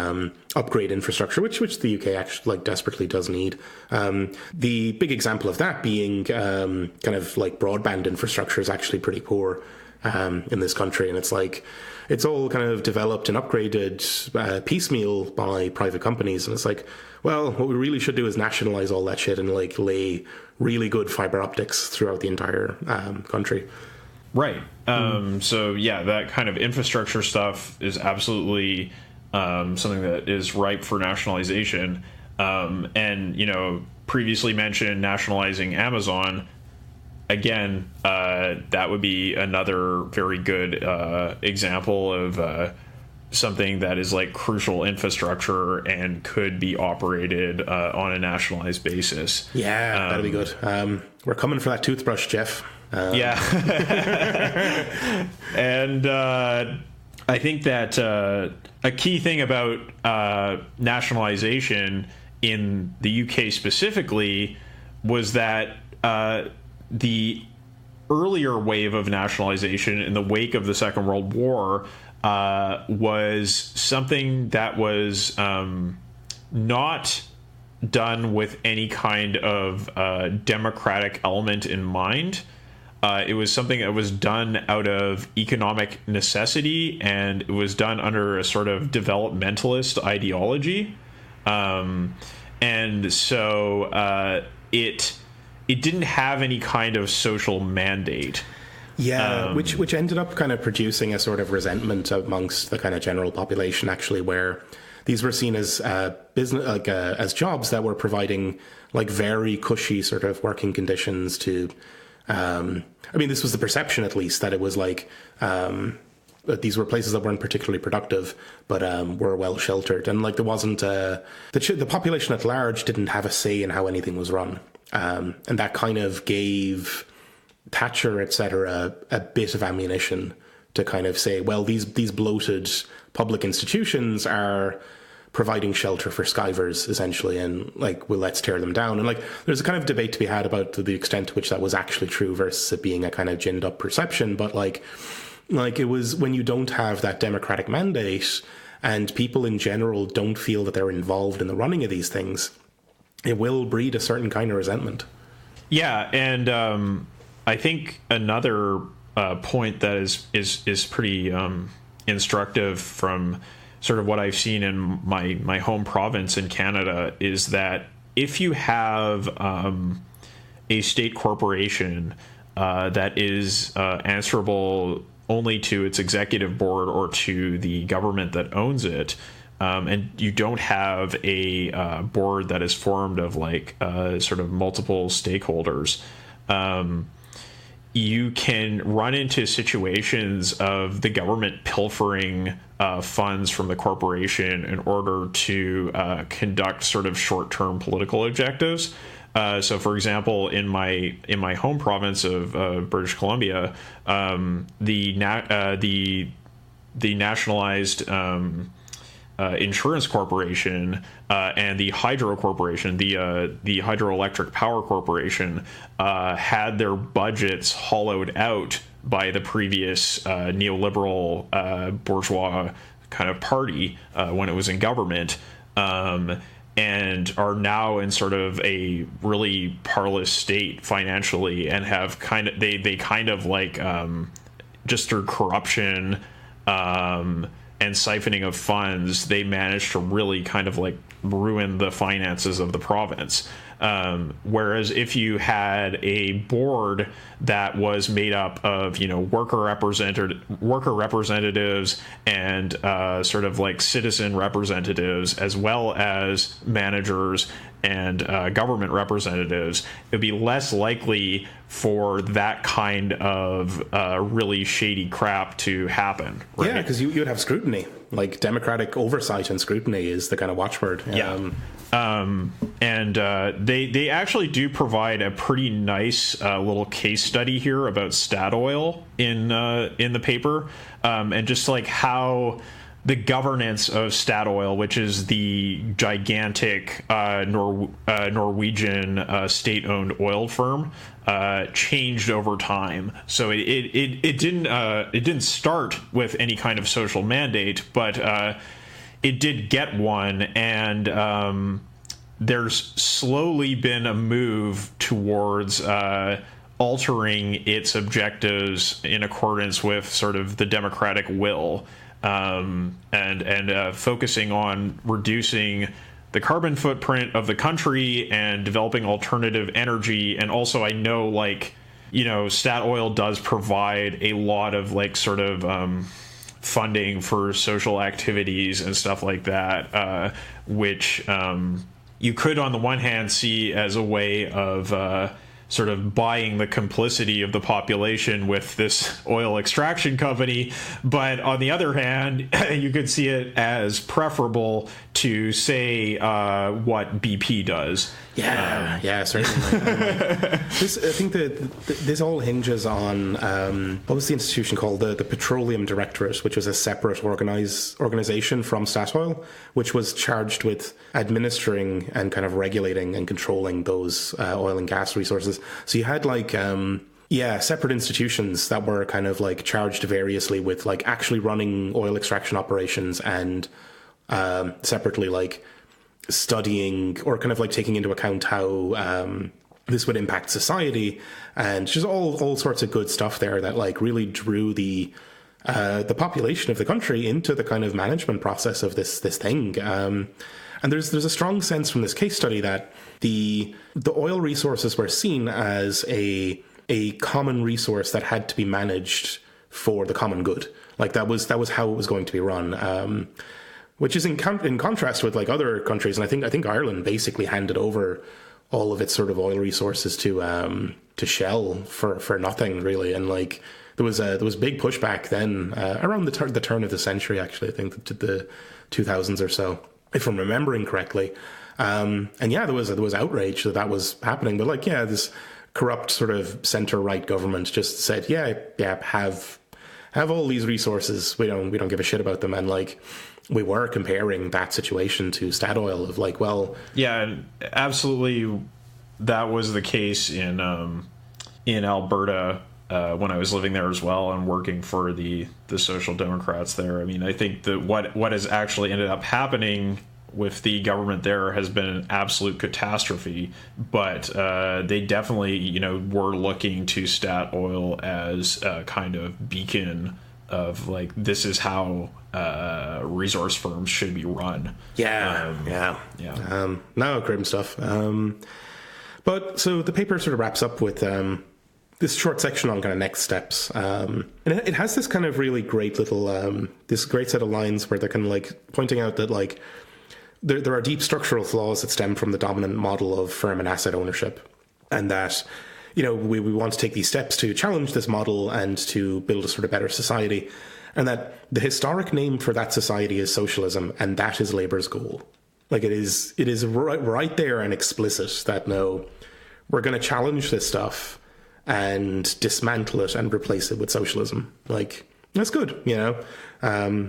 upgrade infrastructure, which the UK actually like desperately does need. The big example of that being kind of like broadband infrastructure is actually pretty poor in this country, and it's like it's all kind of developed and upgraded piecemeal by private companies, and it's like, well, what we really should do is nationalize all that shit and like lay really good fiber optics throughout the entire country. Right. So yeah, that kind of infrastructure stuff is absolutely something that is ripe for nationalization. And previously mentioned nationalizing Amazon. Again, that would be another very good example of something that is like crucial infrastructure and could be operated on a nationalized basis. Yeah, that'd be good. We're coming for that toothbrush, Jeff. Yeah. And I think that a key thing about nationalization in the UK specifically was that the earlier wave of nationalization in the wake of the Second World War was something that was not done with any kind of democratic element in mind. It was something that was done out of economic necessity, and it was done under a sort of developmentalist ideology. And so it didn't have any kind of social mandate. Yeah, which ended up kind of producing a sort of resentment amongst the kind of general population, actually, where these were seen as business, like as jobs that were providing like very cushy sort of working conditions to. I mean, this was the perception, at least, that it was like that these were places that weren't particularly productive, but were well sheltered, and like there wasn't the population at large didn't have a say in how anything was run, and that kind of gave Thatcher, etc., a bit of ammunition to kind of say, well, these bloated public institutions are providing shelter for skivers, essentially, and like, well, let's tear them down. And like, there's a kind of debate to be had about the extent to which that was actually true versus it being a kind of ginned up perception. But like it was, when you don't have that democratic mandate and people in general don't feel that they're involved in the running of these things, it will breed a certain kind of resentment. Yeah, and I think another point that is pretty instructive from sort of what I've seen in my home province in Canada is that if you have a state corporation that is answerable only to its executive board or to the government that owns it, and you don't have a board that is formed of like sort of multiple stakeholders, you can run into situations of the government pilfering funds from the corporation in order to conduct sort of short-term political objectives. So, for example, in my home province of British Columbia, the nationalized insurance corporation and the hydro corporation, the hydroelectric power corporation, had their budgets hollowed out by the previous neoliberal bourgeois kind of party when it was in government. And are now in sort of a really parlous state financially, and have kind of they kind of like just through corruption and siphoning of funds, they managed to really kind of like ruin the finances of the province. Whereas if you had a board that was made up of, you know, worker representatives and sort of like citizen representatives, as well as managers and government representatives, it would be less likely for that kind of really shady crap to happen. Right? Yeah, because you would have scrutiny. Like democratic oversight and scrutiny is the kind of watchword. Yeah. And they actually do provide a pretty nice little case study here about Statoil in the paper, and just like how the governance of Statoil, which is the gigantic Norwegian state-owned oil firm, changed over time. So it didn't start with any kind of social mandate, but it did get one, and there's slowly been a move towards altering its objectives in accordance with sort of the democratic will, and focusing on reducing the carbon footprint of the country and developing alternative energy. And also, I know, like, you know, Statoil does provide a lot of like sort of funding for social activities and stuff like that, which you could on the one hand see as a way of sort of buying the complicity of the population with this oil extraction company, but on the other hand, you could see it as preferable to say what BP does. Yeah, certainly. I think that this all hinges on what was the institution called? The Petroleum Directorate, which was a separate organization from Statoil, which was charged with administering and kind of regulating and controlling those oil and gas resources. So you had like separate institutions that were kind of like charged variously with like actually running oil extraction operations, and separately like studying or kind of like taking into account how this would impact society, and just all sorts of good stuff there that like really drew the population of the country into the kind of management process of this thing. And there's a strong sense from this case study that the oil resources were seen as a common resource that had to be managed for the common good. Like that was how it was going to be run. Which is in contrast with like other countries, and I think Ireland basically handed over all of its sort of oil resources to Shell for nothing really, and like there was big pushback then around the turn of the century, actually. I think to the 2000s or so, if I'm remembering correctly. And yeah, there was outrage that was happening, but like this corrupt sort of center right government just said have all these resources, we don't give a shit about them, and like. We were comparing that situation to Statoil of like, well... Yeah, absolutely. That was the case in Alberta when I was living there as well and working for the Social Democrats there. I mean, I think that what has actually ended up happening with the government there has been an absolute catastrophe, but they definitely, were looking to Statoil as a kind of beacon like this is how resource firms should be run. No, grim stuff. But so the paper sort of wraps up with this short section on kind of next steps. And it has this kind of really great little, this great set of lines where they're kind of like pointing out that like there are deep structural flaws that stem from the dominant model of firm and asset ownership. And that, you know, we want to take these steps to challenge this model and to build a sort of better society. And that the historic name for that society is socialism, and that is Labour's goal. Like it is right there and explicit that no, we're going to challenge this stuff and dismantle it and replace it with socialism. Like, that's good, you know.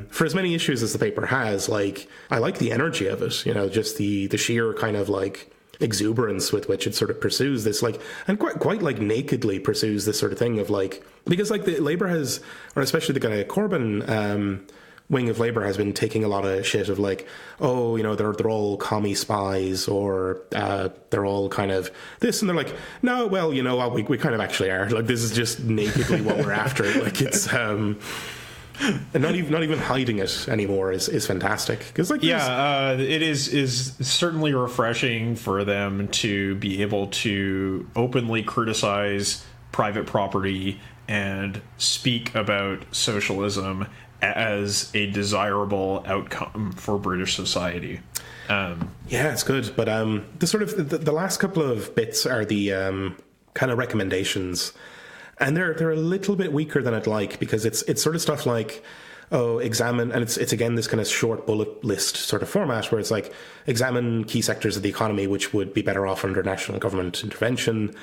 For as many issues as the paper has, like, I like the energy of it, you know, just the sheer kind of like exuberance with which it sort of pursues this, like, and quite like nakedly pursues this sort of thing of like, because like the Labour has, or especially the kind of Corbyn wing of Labour has been taking a lot of shit of like, oh, you know, they're all commie spies, or they're all kind of this, and they're like, no, well, you know what, we kind of actually are. Like, this is just nakedly what we're after. Like, it's and not even hiding it anymore is fantastic. Because like, it is certainly refreshing for them to be able to openly criticize private property and speak about socialism as a desirable outcome for British society. Yeah, it's good. But the sort of the last couple of bits are the kind of recommendations, and they're a little bit weaker than I'd like, because it's sort of stuff like, oh, examine, and it's again this kind of short bullet list sort of format where it's like, examine key sectors of the economy which would be better off under national government intervention,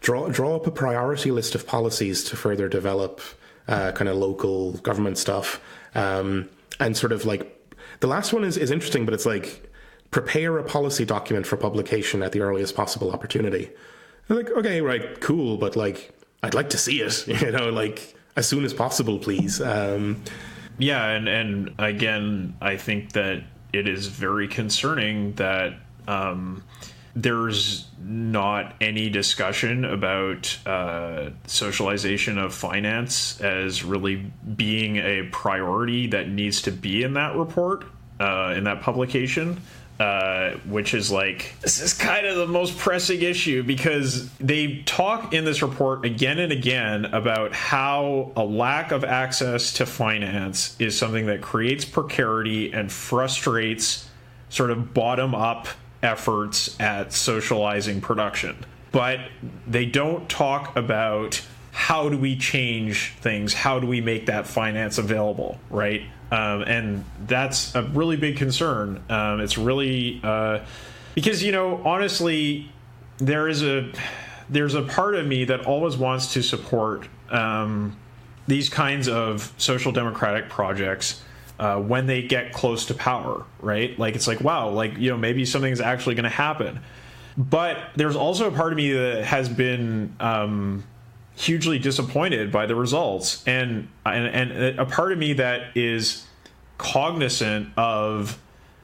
draw up a priority list of policies to further develop kind of local government stuff, and sort of like the last one is interesting, but it's like, prepare a policy document for publication at the earliest possible opportunity. I'm like, okay, right, cool, but like, I'd like to see it, you know, like as soon as possible, please. Yeah, and again, I think that it is very concerning that there's not any discussion about socialization of finance as really being a priority that needs to be in that report, in that publication, which is like, this is kind of the most pressing issue, because they talk in this report again and again about how a lack of access to finance is something that creates precarity and frustrates sort of bottom-up efforts at socializing production. But they don't talk about how do we change things, how do we make that finance available, right? And that's a really big concern. It's really because, you know, honestly, there's a part of me that always wants to support these kinds of social democratic projects when they get close to power, right? Like, it's like, wow, like, you know, maybe something's actually going to happen. But there's also a part of me that has been hugely disappointed by the results, and a part of me that is cognizant of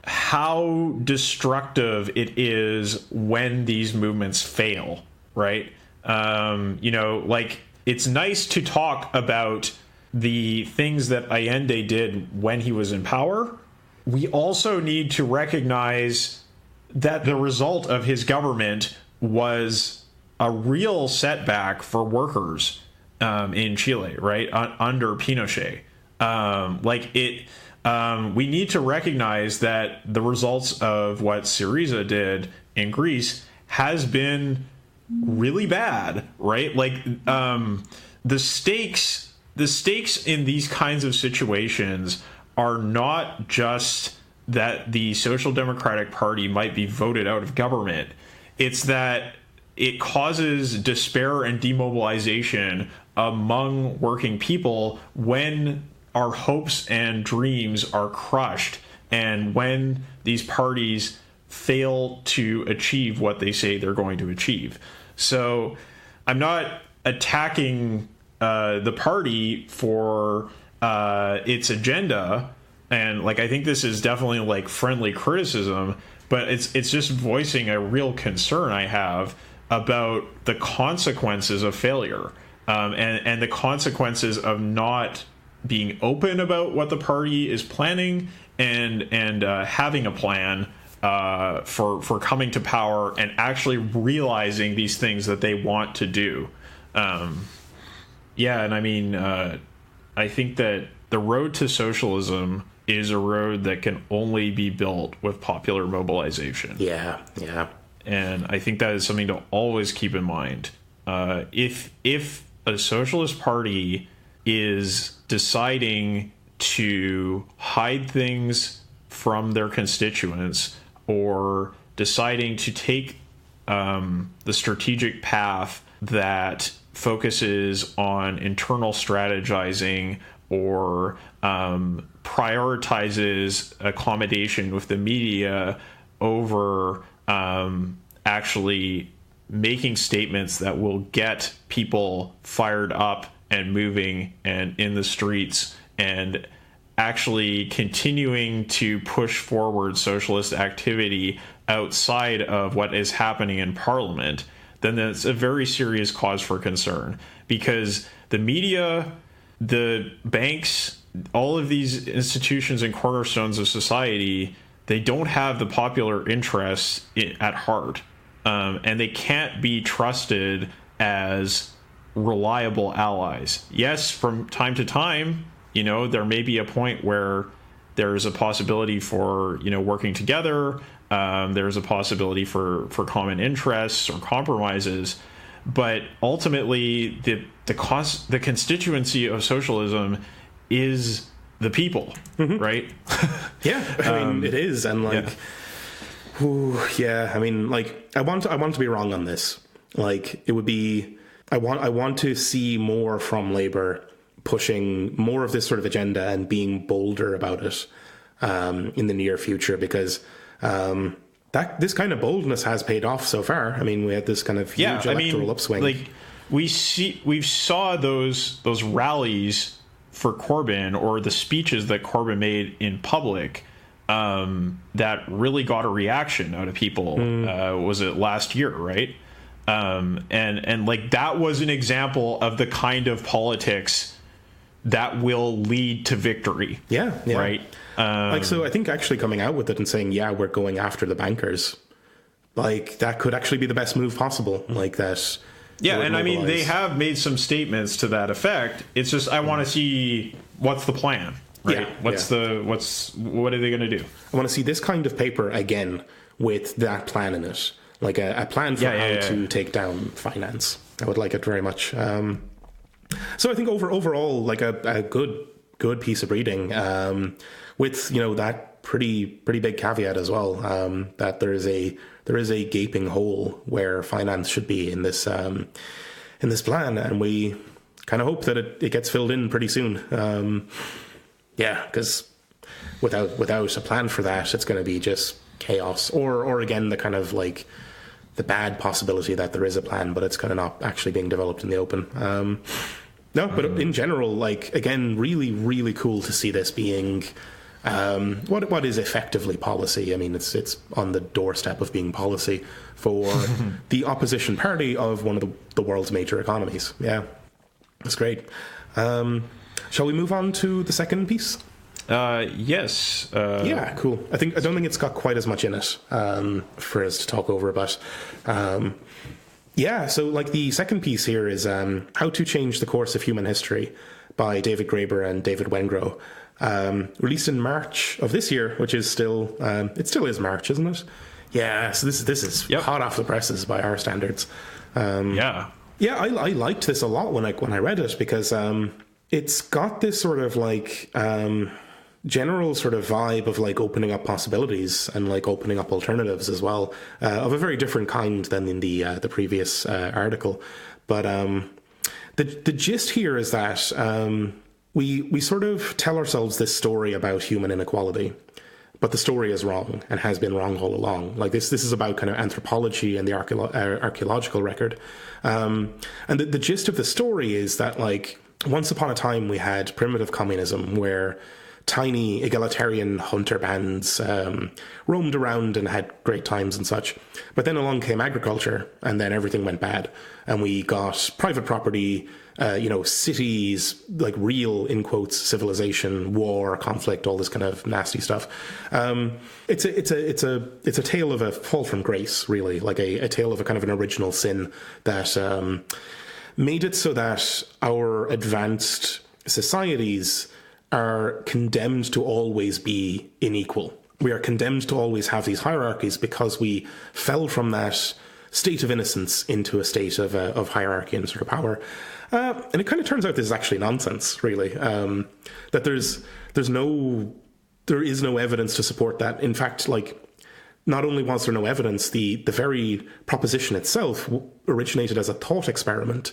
how destructive it is when these movements fail, right? You know, like, it's nice to talk about the things that Allende did when he was in power. We also need to recognize that the result of his government was a real setback for workers in Chile, right? Under Pinochet. We need to recognize that the results of what Syriza did in Greece has been really bad, right? Like, the stakes in these kinds of situations are not just that the Social Democratic Party might be voted out of government. It's that it causes despair and demobilization among working people when our hopes and dreams are crushed, and when these parties fail to achieve what they say they're going to achieve. So I'm not attacking the party for its agenda, and like, I think this is definitely like friendly criticism, but it's just voicing a real concern I have about the consequences of failure. and the consequences of not being open about what the party is planning and having a plan for coming to power and actually realizing these things that they want to do. And I mean, I think that the road to socialism is a road that can only be built with popular mobilization. Yeah. And I think that is something to always keep in mind. If a socialist party is deciding to hide things from their constituents or deciding to take the strategic path that focuses on internal strategizing or prioritizes accommodation with the media over actually making statements that will get people fired up and moving and in the streets and actually continuing to push forward socialist activity outside of what is happening in Parliament, then that's a very serious cause for concern, because the media, the banks, all of these institutions and cornerstones of society, they don't have the popular interests at heart, and they can't be trusted as reliable allies. Yes, from time to time, there may be a point where there's a possibility for, working together. There's a possibility for common interests or compromises. But ultimately, the constituency of socialism is the people, right? Yeah, I mean, it is. And I mean, I want to be wrong on this. It would be, I want to see more from Labour pushing more of this sort of agenda and being bolder about it in the near future, because this kind of boldness has paid off so far. I mean, we had this kind of huge electoral upswing. We saw those rallies for Corbyn, or the speeches that Corbyn made in public, that really got a reaction out of people. Was it last year, right? And that was an example of the kind of politics that will lead to victory. Yeah. Right. So I think actually coming out with it and saying, we're going after the bankers, that could actually be the best move possible. That. Yeah, and I mean, they have made some statements to that effect. It's just, I want to see what's the plan, right? What are they going to do? I want to see this kind of paper again with that plan in it, a plan for how to take down finance. I would like it very much. So I think overall, a good piece of reading, with that pretty big caveat as well, that there is a gaping hole where finance should be in this plan, and we kind of hope that it gets filled in pretty soon. Because without a plan for that, it's going to be just chaos, or again the kind of the bad possibility that there is a plan, but it's kind of not actually being developed in the open. But in general, again, really, really cool to see this being what is effectively policy. I mean, it's on the doorstep of being policy for the opposition party of one of the world's major economies. Yeah, that's great. Shall we move on to the second piece? Yes. Yeah, cool. I don't think it's got quite as much in it for us to talk over, but so the second piece here is How to Change the Course of Human History by David Graeber and David Wengrow, released in March of this year, which is still is March, isn't it? Yeah, so this is hot off the presses by our standards. I liked this a lot when I read it, because it's got this sort of general sort of vibe of opening up possibilities and opening up alternatives as well, of a very different kind than in the previous article. But the gist here is that we sort of tell ourselves this story about human inequality, but the story is wrong and has been wrong all along. This is about kind of anthropology and the archaeological record, and the gist of the story is that once upon a time we had primitive communism where tiny egalitarian hunter bands roamed around and had great times and such. But then along came agriculture, and then everything went bad. And we got private property, cities, like real, in quotes, civilization, war, conflict, all this kind of nasty stuff. It's a tale of a fall from grace, really, like a tale of a kind of an original sin that made it so that our advanced societies are condemned to always be unequal. We are condemned to always have these hierarchies because we fell from that state of innocence into a state of hierarchy and sort of power. And it kind of turns out this is actually nonsense, really. That there is no evidence to support that. In fact, like, not only was there no evidence, the very proposition itself originated as a thought experiment,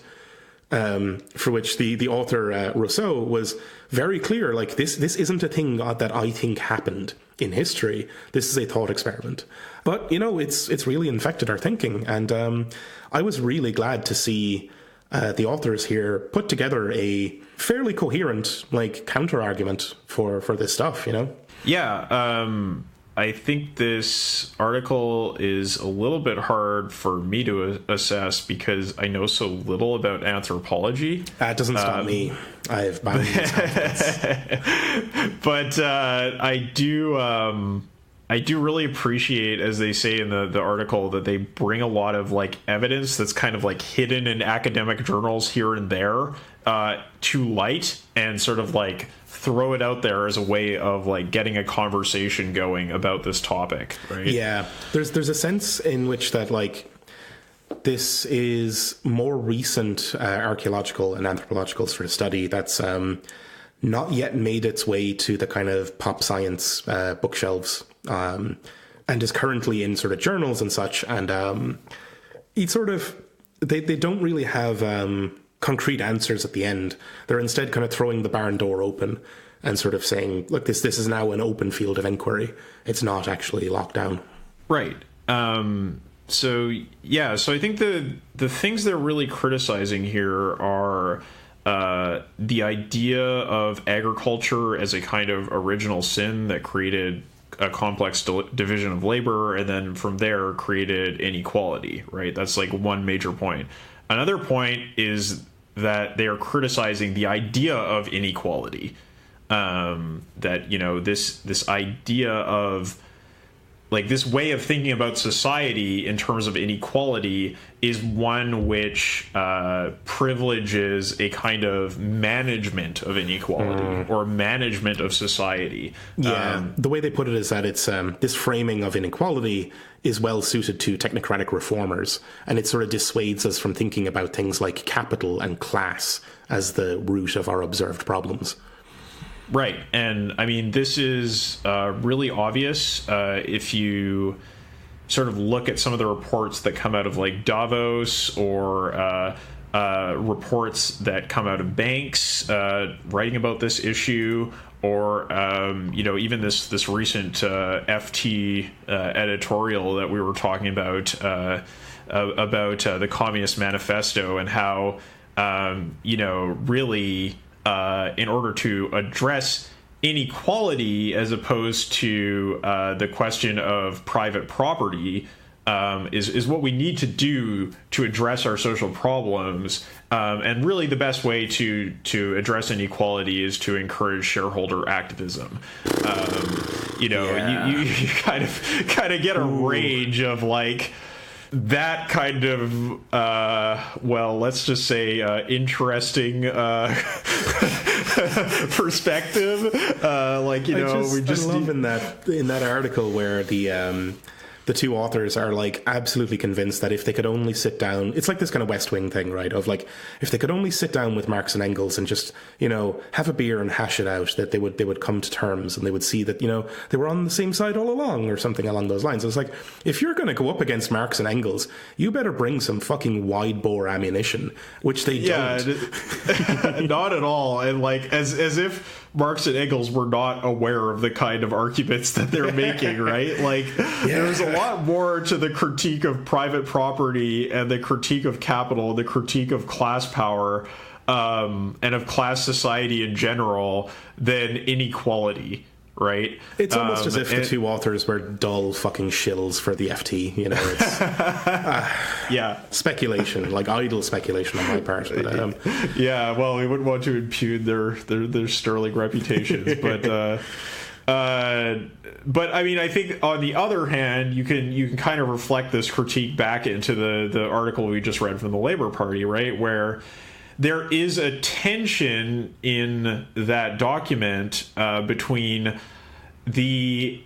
for which the author Rousseau was very clear, like, this isn't a thing that I think happened in history. This is a thought experiment. But, it's really infected our thinking. And I was really glad to see the authors here put together a fairly coherent, like, counter-argument for this stuff, Yeah, I think this article is a little bit hard for me to assess because I know so little about anthropology. That doesn't stop me. I have boundless confidence. But I do really appreciate, as they say in the article, that they bring a lot of like evidence that's kind of like hidden in academic journals here and there to light and sort of like throw it out there as a way of like getting a conversation going about this topic, right? Yeah, there's a sense in which that like this is more recent archaeological and anthropological sort of study that's not yet made its way to the kind of pop science bookshelves, and is currently in sort of journals and such. And it's sort of they don't really have concrete answers at the end. They're instead kind of throwing the barn door open and sort of saying, look, this is now an open field of inquiry. It's not actually locked down. Right. So I think the things they're really criticizing here are the idea of agriculture as a kind of original sin that created a complex division of labor, and then from there created inequality, right? That's like one major point. Another point is that they are criticizing the idea of inequality. That, this idea of like this way of thinking about society in terms of inequality is one which privileges a kind of management of inequality or management of society. Yeah, the way they put it is that it's this framing of inequality is well suited to technocratic reformers, and it sort of dissuades us from thinking about things like capital and class as the root of our observed problems. Right. And I mean, this is really obvious if you sort of look at some of the reports that come out of like Davos or reports that come out of banks writing about this issue, or even this recent FT editorial that we were talking about the Communist Manifesto, and how really in order to address inequality as opposed to the question of private property is what we need to do to address our social problems. And really the best way to address inequality is to encourage shareholder activism. You kind of get a range of like that kind of let's just say interesting perspective. I love in that article where the two authors are like absolutely convinced that if they could only sit down, it's like this kind of West Wing thing, right? Of like, if they could only sit down with Marx and Engels and just, have a beer and hash it out, that they would come to terms, and they would see that, they were on the same side all along, or something along those lines. It's like, if you're going to go up against Marx and Engels, you better bring some fucking wide bore ammunition, which they don't. Not at all. And like, as if Marx and Engels were not aware of the kind of arguments that they're making, right? Like, there's a lot more to the critique of private property and the critique of capital, the critique of class power, and of class society in general than inequality, right? It's almost as if the two authors were dull fucking shills for the FT, you know. It's yeah, speculation, like idle speculation on my part. But, yeah, well, we wouldn't want to impugn their sterling reputations, but I mean, I think on the other hand, you can kind of reflect this critique back into the article we just read from the Labour Party, right, where there is a tension in that document between the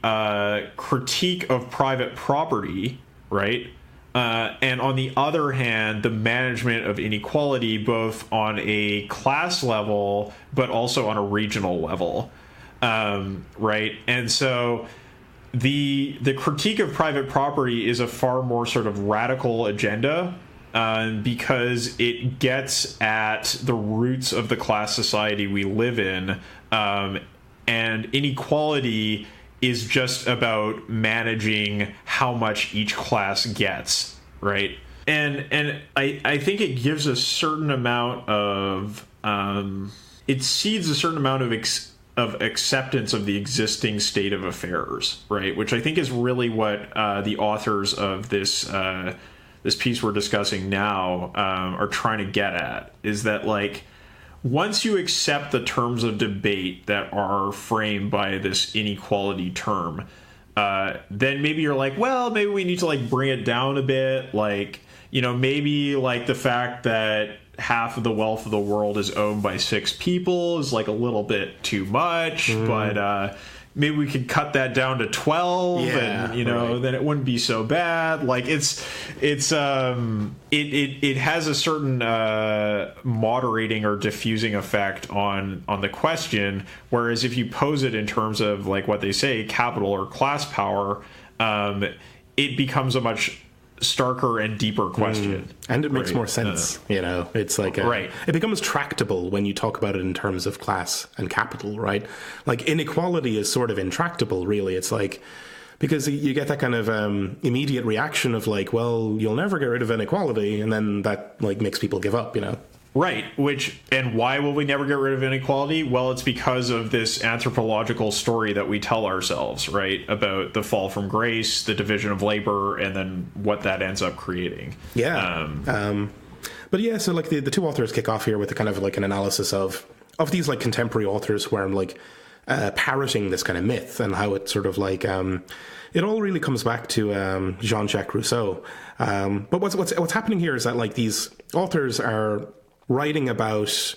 critique of private property, right, and on the other hand, the management of inequality, both on a class level but also on a regional level. Right, and so the critique of private property is a far more sort of radical agenda because it gets at the roots of the class society we live in, and inequality is just about managing how much each class gets, right? And I think it gives a certain amount of it seeds a certain amount of acceptance of the existing state of affairs, right? Which I think is really what the authors of this piece we're discussing now are trying to get at, is that, like, once you accept the terms of debate that are framed by this inequality term, then maybe you're like, well, maybe we need to, like, bring it down a bit, like, you know, maybe, like, the fact that half of the wealth of the world is owned by 6 people is, like, a little bit too much, but maybe we could cut that down to 12, and, you know, then it wouldn't be so bad. Like, it has a certain moderating or diffusing effect on the question, whereas if you pose it in terms of, like, what they say, capital or class power, it becomes a much starker and deeper question, and it makes more sense. You know, it's like it becomes tractable when you talk about it in terms of class and capital, right? Like, inequality is sort of intractable, really. It's like, because you get that kind of immediate reaction of, like, well, you'll never get rid of inequality, and then that, like, makes people give up, you know. Right, and why will we never get rid of inequality? Well, it's because of this anthropological story that we tell ourselves, right, about the fall from grace, the division of labor, and then what that ends up creating. Yeah. But yeah, so, like, the two authors kick off here with a kind of, like, an analysis of these, like, contemporary authors who are, like, parroting this kind of myth, and how it sort of, like, it all really comes back to Jean-Jacques Rousseau. But what's happening here is that, like, these authors are writing about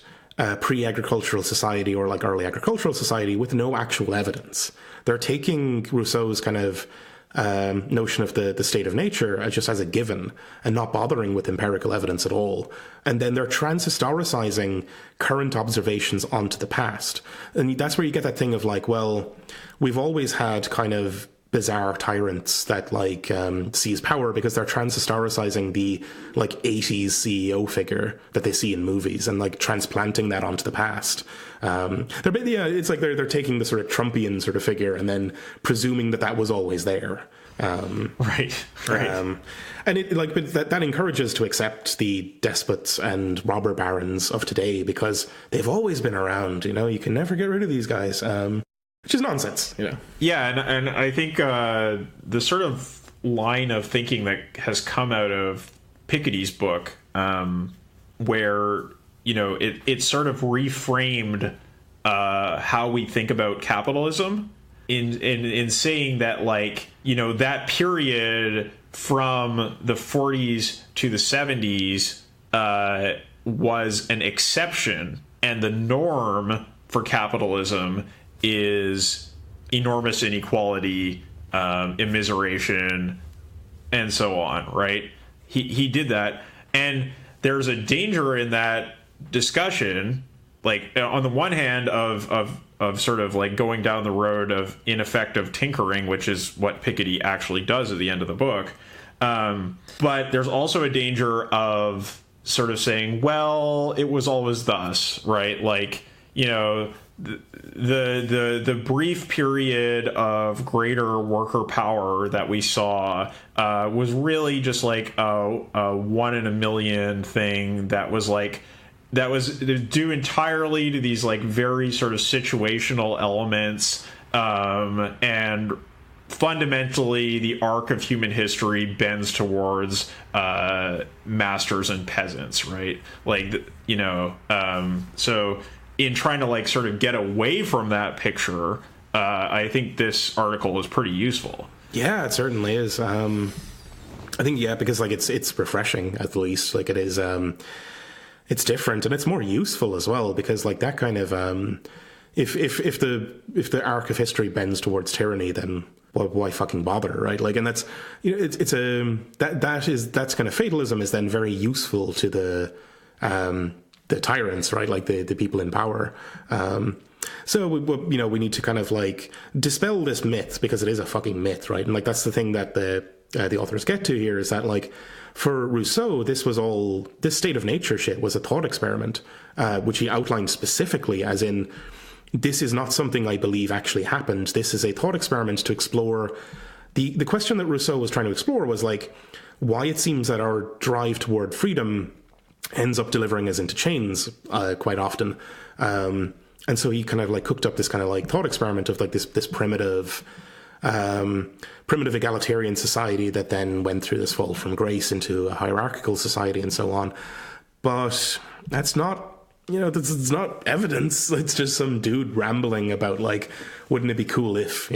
pre-agricultural society or, like, early agricultural society with no actual evidence. They're taking Rousseau's kind of notion of the state of nature just as a given and not bothering with empirical evidence at all. And then they're transhistoricizing current observations onto the past. And that's where you get that thing of, like, well, we've always had kind of bizarre tyrants that, like, seize power because they're transhistoricizing the, like, 80s CEO figure that they see in movies and, like, transplanting that onto the past. It's like they're taking the sort of Trumpian sort of figure and then presuming that was always there. Right. And it, like, but that encourages to accept the despots and robber barons of today because they've always been around. You know, you can never get rid of these guys. Which is nonsense, you know. Yeah, and I think the sort of line of thinking that has come out of Piketty's book, where, you know, it sort of reframed how we think about capitalism in saying that, like, you know, that period from the 40s to the 70s was an exception, and the norm for capitalism is enormous inequality, immiseration, and so on, right? He did that, and there's a danger in that discussion, like, on the one hand of sort of, like, going down the road of ineffective tinkering, which is what Piketty actually does at the end of the book, but there's also a danger of sort of saying, well, it was always thus, right? Like, you know, the brief period of greater worker power that we saw was really just like a 1 in a million thing that was, like, that was due entirely to these like very sort of situational elements, and fundamentally the arc of human history bends towards masters and peasants, right? Like, you know, so in trying to like sort of get away from that picture, I think this article is pretty useful. Yeah, it certainly is. I think, yeah, because like it's refreshing, at least. Like, it is, it's different, and it's more useful as well, because like that kind of if the arc of history bends towards tyranny, then why fucking bother, right? Like, and that's, you know, it's that's kind of fatalism is then very useful to the tyrants, right? Like the people in power. So we need to kind of like dispel this myth, because it is a fucking myth, right? And like that's the thing that the authors get to here, is that like for Rousseau, this state of nature shit was a thought experiment, which he outlined specifically as in, this is not something I believe actually happened. This is a thought experiment to explore the question that Rousseau was trying to explore was like why it seems that our drive toward freedom ends up delivering us into chains quite often. And so he kind of like cooked up this kind of like thought experiment of like this primitive egalitarian society that then went through this fall from grace into a hierarchical society and so on. But that's not, it's not evidence. It's just some dude rambling about like, wouldn't it be cool if,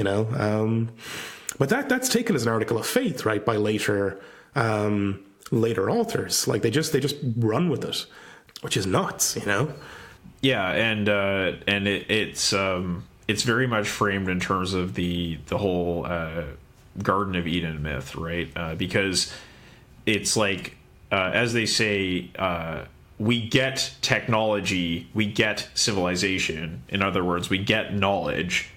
but that's taken as an article of faith, right, by later authors. Like they just run with it, which is nuts, Yeah, and it's very much framed in terms of the whole Garden of Eden myth, right? Because it's like, as they say, we get technology, we get civilization. In other words, we get knowledge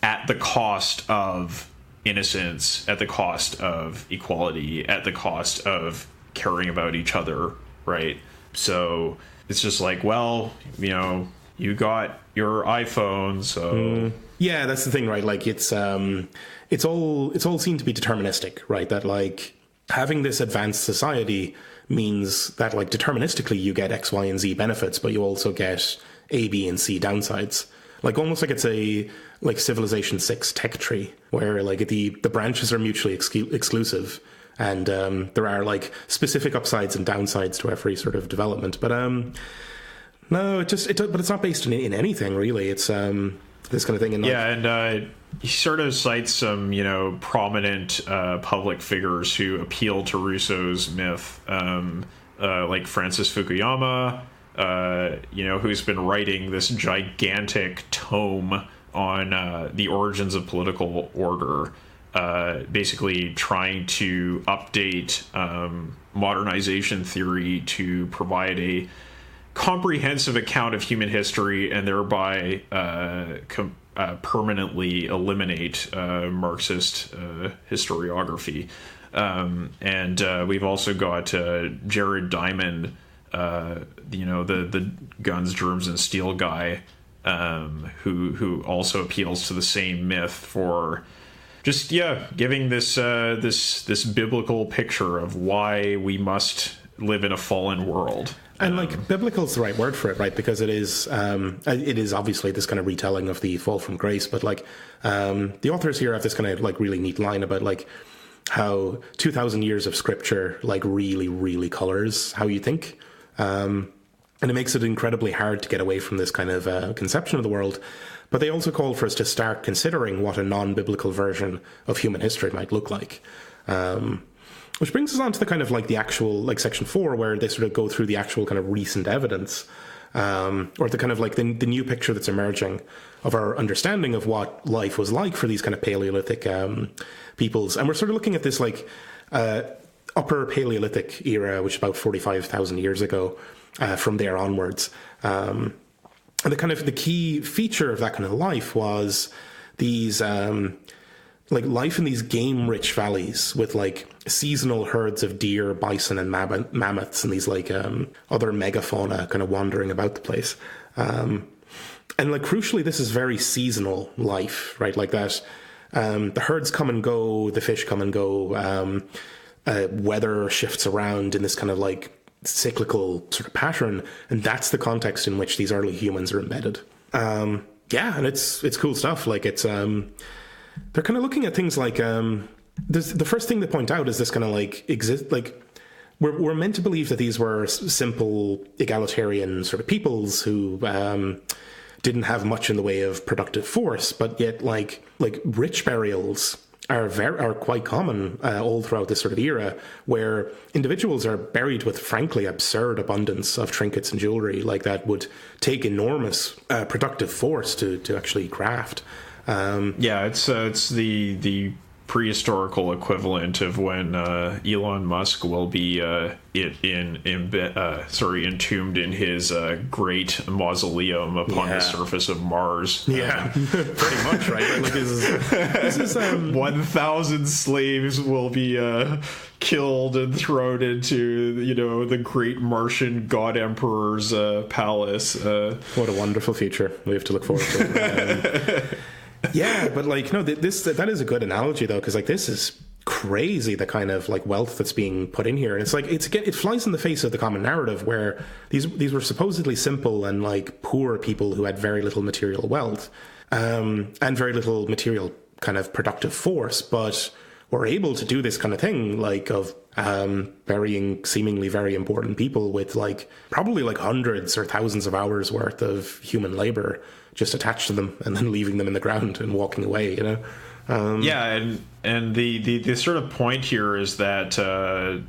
at the cost of innocence, at the cost of equality, at the cost of caring about each other, right? So it's just like, well, you got your iPhone, so yeah, that's the thing, right? Like it's all seen to be deterministic, right? That like having this advanced society means that like deterministically you get X, Y, and Z benefits, but you also get A, B, and C downsides. Like almost like it's a like Civilization 6 tech tree where like the branches are mutually exclusive. And there are like specific upsides and downsides to every sort of development, but no, but it's not based in anything really. It's this kind of thing. And he sort of cites some prominent public figures who appeal to Rousseau's myth, like Francis Fukuyama, who's been writing this gigantic tome on the origins of political order. Basically trying to update modernization theory to provide a comprehensive account of human history and thereby permanently eliminate Marxist historiography. And we've also got Jared Diamond, the guns, germs, and steel guy, who also appeals to the same myth for just giving this biblical picture of why we must live in a fallen world. And like biblical is the right word for it, right? Because it is obviously this kind of retelling of the fall from grace. But like the authors here have this kind of like really neat line about like how 2,000 years of scripture like really, really colors how you think. And it makes it incredibly hard to get away from this kind of conception of the world. But they also call for us to start considering what a non-biblical version of human history might look like. Which brings us on to the kind of like the actual, like section 4, where they sort of go through the actual kind of recent evidence, or the kind of like the new picture that's emerging of our understanding of what life was like for these kind of Paleolithic peoples. And we're sort of looking at this like upper Paleolithic era, which is about 45,000 years ago, from there onwards. And the key feature of that kind of life was these like life in these game-rich valleys with like seasonal herds of deer, bison, and mammoths, and these like other megafauna kind of wandering about the place. And like crucially, this is very seasonal life, right? Like that, the herds come and go, the fish come and go, weather shifts around in this kind of like cyclical sort of pattern, and that's the context in which these early humans are embedded. Yeah, and it's cool stuff. Like it's they're kind of looking at things like the first thing they point out is this kind of like exist like we're meant to believe that these were simple egalitarian sort of peoples who didn't have much in the way of productive force, but yet like rich burials are quite common all throughout this sort of era, where individuals are buried with frankly absurd abundance of trinkets and jewelry like that would take enormous productive force to actually craft. It's the prehistorical equivalent of when Elon Musk will be entombed in his great mausoleum upon the surface of Mars. Yeah, pretty much, right? Like this is 1,000 slaves will be killed and thrown into the great Martian god emperor's palace. What a wonderful future we have to look forward to. Yeah, but like no, that is a good analogy though, because like this is crazy, the kind of like wealth that's being put in here, and it's like it flies in the face of the common narrative where these were supposedly simple and like poor people who had very little material wealth and very little material kind of productive force, but were able to do this kind of thing like of burying seemingly very important people with like probably like hundreds or thousands of hours worth of human labor just attached to them and then leaving them in the ground and walking away, and the sort of point here is that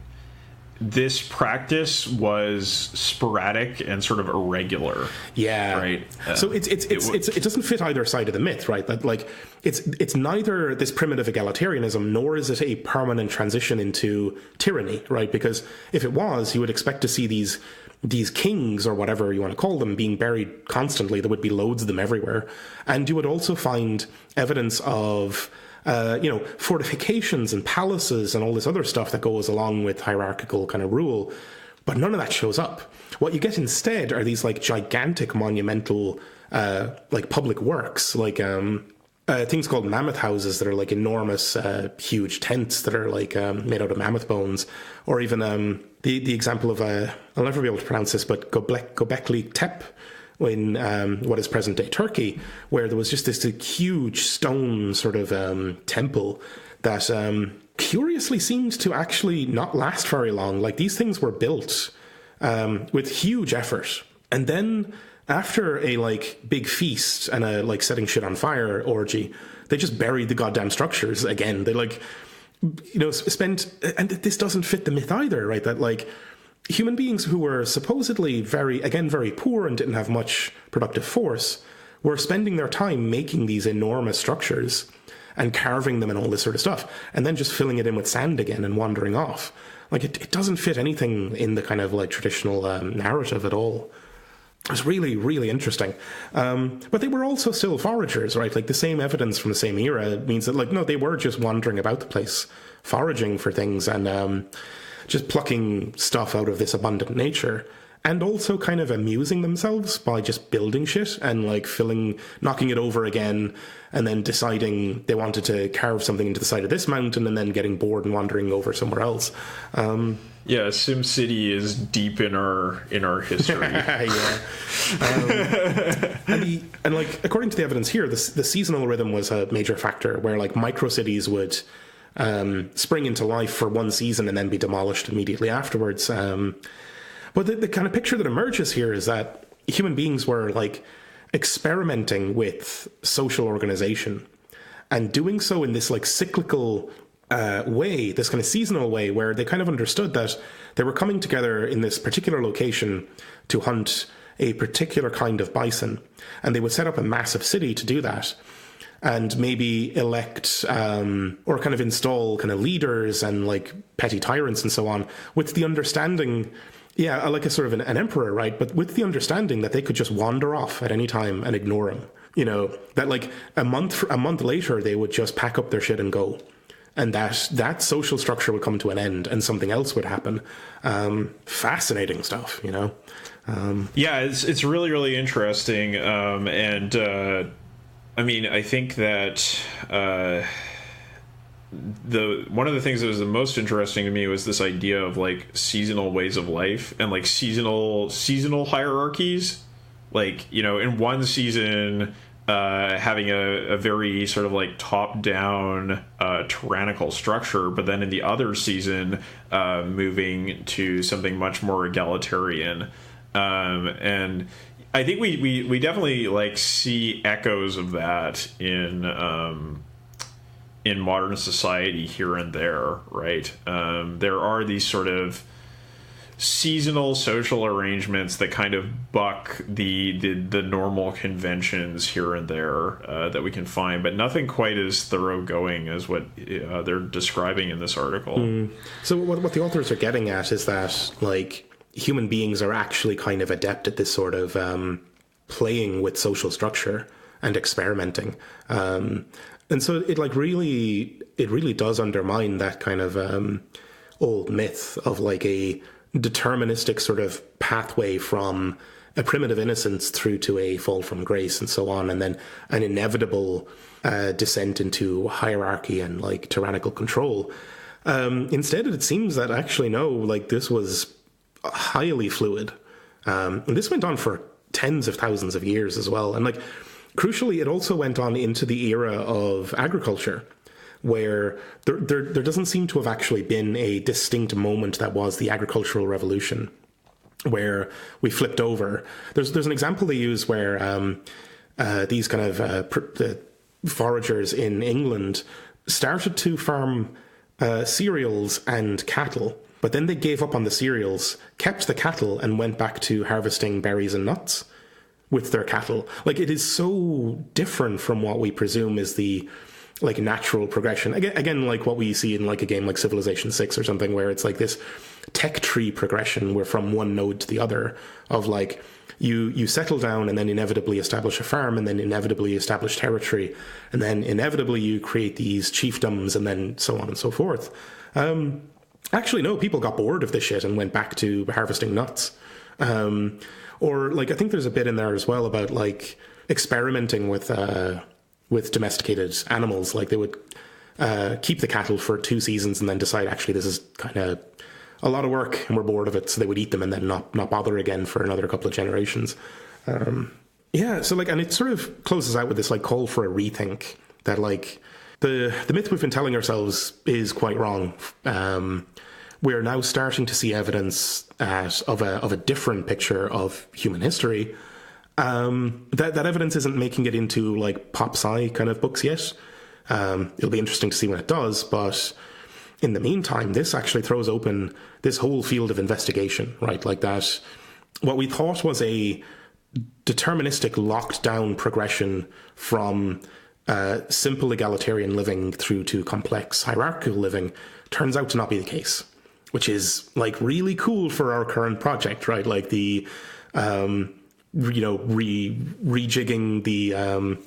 this practice was sporadic and sort of irregular. Yeah. Right. So it doesn't fit either side of the myth, right? That like it's neither this primitive egalitarianism nor is it a permanent transition into tyranny, right? Because if it was, you would expect to see these kings or whatever you want to call them being buried constantly. There would be loads of them everywhere, and you would also find evidence of fortifications and palaces and all this other stuff that goes along with hierarchical kind of rule, but none of that shows up. What you get instead are these like gigantic monumental like public works, like things called Mammoth Houses that are like enormous huge tents that are like made out of mammoth bones, or even the example of I'll never be able to pronounce this, but Göbekli Tepe in what is present-day Turkey, where there was just this huge stone sort of temple that curiously seemed to actually not last very long. Like these things were built with huge effort, and then after a like big feast and a like setting shit on fire orgy, they just buried the goddamn structures again. They like spent, and this doesn't fit the myth either, right? That like human beings who were supposedly very poor and didn't have much productive force were spending their time making these enormous structures and carving them and all this sort of stuff, and then just filling it in with sand again and wandering off. Like it doesn't fit anything in the kind of like traditional narrative at all. It's really, really interesting. But they were also still foragers, right? Like the same evidence from the same era means that like, no, they were just wandering about the place, foraging for things and just plucking stuff out of this abundant nature, and also kind of amusing themselves by just building shit and like knocking it over again, and then deciding they wanted to carve something into the side of this mountain and then getting bored and wandering over somewhere else. SimCity is deep in our history. Yeah. And like according to the evidence here, the seasonal rhythm was a major factor, where like microcities would spring into life for one season and then be demolished immediately afterwards. But the kind of picture that emerges here is that human beings were like experimenting with social organization and doing so in this like cyclical way, this kind of seasonal way, where they kind of understood that they were coming together in this particular location to hunt a particular kind of bison, and they would set up a massive city to do that, and maybe elect or kind of install kind of leaders and like petty tyrants and so on, with the understanding, like a sort of an emperor, right? But with the understanding that they could just wander off at any time and ignore him. That like a month later they would just pack up their shit and go, and that social structure would come to an end and something else would happen. Fascinating stuff, it's really, really interesting, and I mean, I think that one of the things that was the most interesting to me was this idea of like seasonal ways of life and like seasonal hierarchies. Like, you know, in one season, having a very sort of like top-down tyrannical structure, but then in the other season, moving to something much more egalitarian. And I think we definitely like see echoes of that in modern society here and there, right? There are these sort of seasonal social arrangements that kind of buck the normal conventions here and there that we can find, but nothing quite as thoroughgoing as what they're describing in this article. So what the authors are getting at is that like human beings are actually kind of adept at this sort of playing with social structure and experimenting, and so it really does undermine that kind of old myth of like a deterministic sort of pathway from a primitive innocence through to a fall from grace and so on, and then an inevitable descent into hierarchy and like tyrannical control. Instead, it seems that actually no, like this was highly fluid, and this went on for tens of thousands of years as well. And like crucially, it also went on into the era of agriculture, where there doesn't seem to have actually been a distinct moment that was the agricultural revolution, where we flipped over. There's an example they use where these kind of the foragers in England started to farm cereals and cattle, but then they gave up on the cereals, kept the cattle, and went back to harvesting berries and nuts with their cattle. Like, it is so different from what we presume is the like natural progression. Again, like what we see in like a game like Civilization 6 or something, where it's like this tech tree progression where from one node to the other of like you settle down and then inevitably establish a farm and then inevitably establish territory and then inevitably you create these chiefdoms and then so on and so forth. Actually, no, people got bored of this shit and went back to harvesting nuts. Or like I think there's a bit in there as well about like experimenting with domesticated animals. Like they would keep the cattle for 2 seasons and then decide actually this is kind of a lot of work and we're bored of it, so they would eat them and then not bother again for another couple of generations. So like, and it sort of closes out with this like call for a rethink that like the myth we've been telling ourselves is quite wrong. We're now starting to see evidence of a different picture of human history. That evidence isn't making it into like pop sci kind of books yet. It'll be interesting to see when it does, but in the meantime, this actually throws open this whole field of investigation, right? Like that, what we thought was a deterministic locked down progression from simple egalitarian living through to complex hierarchical living turns out to not be the case, which is like really cool for our current project, right? Like the rejigging the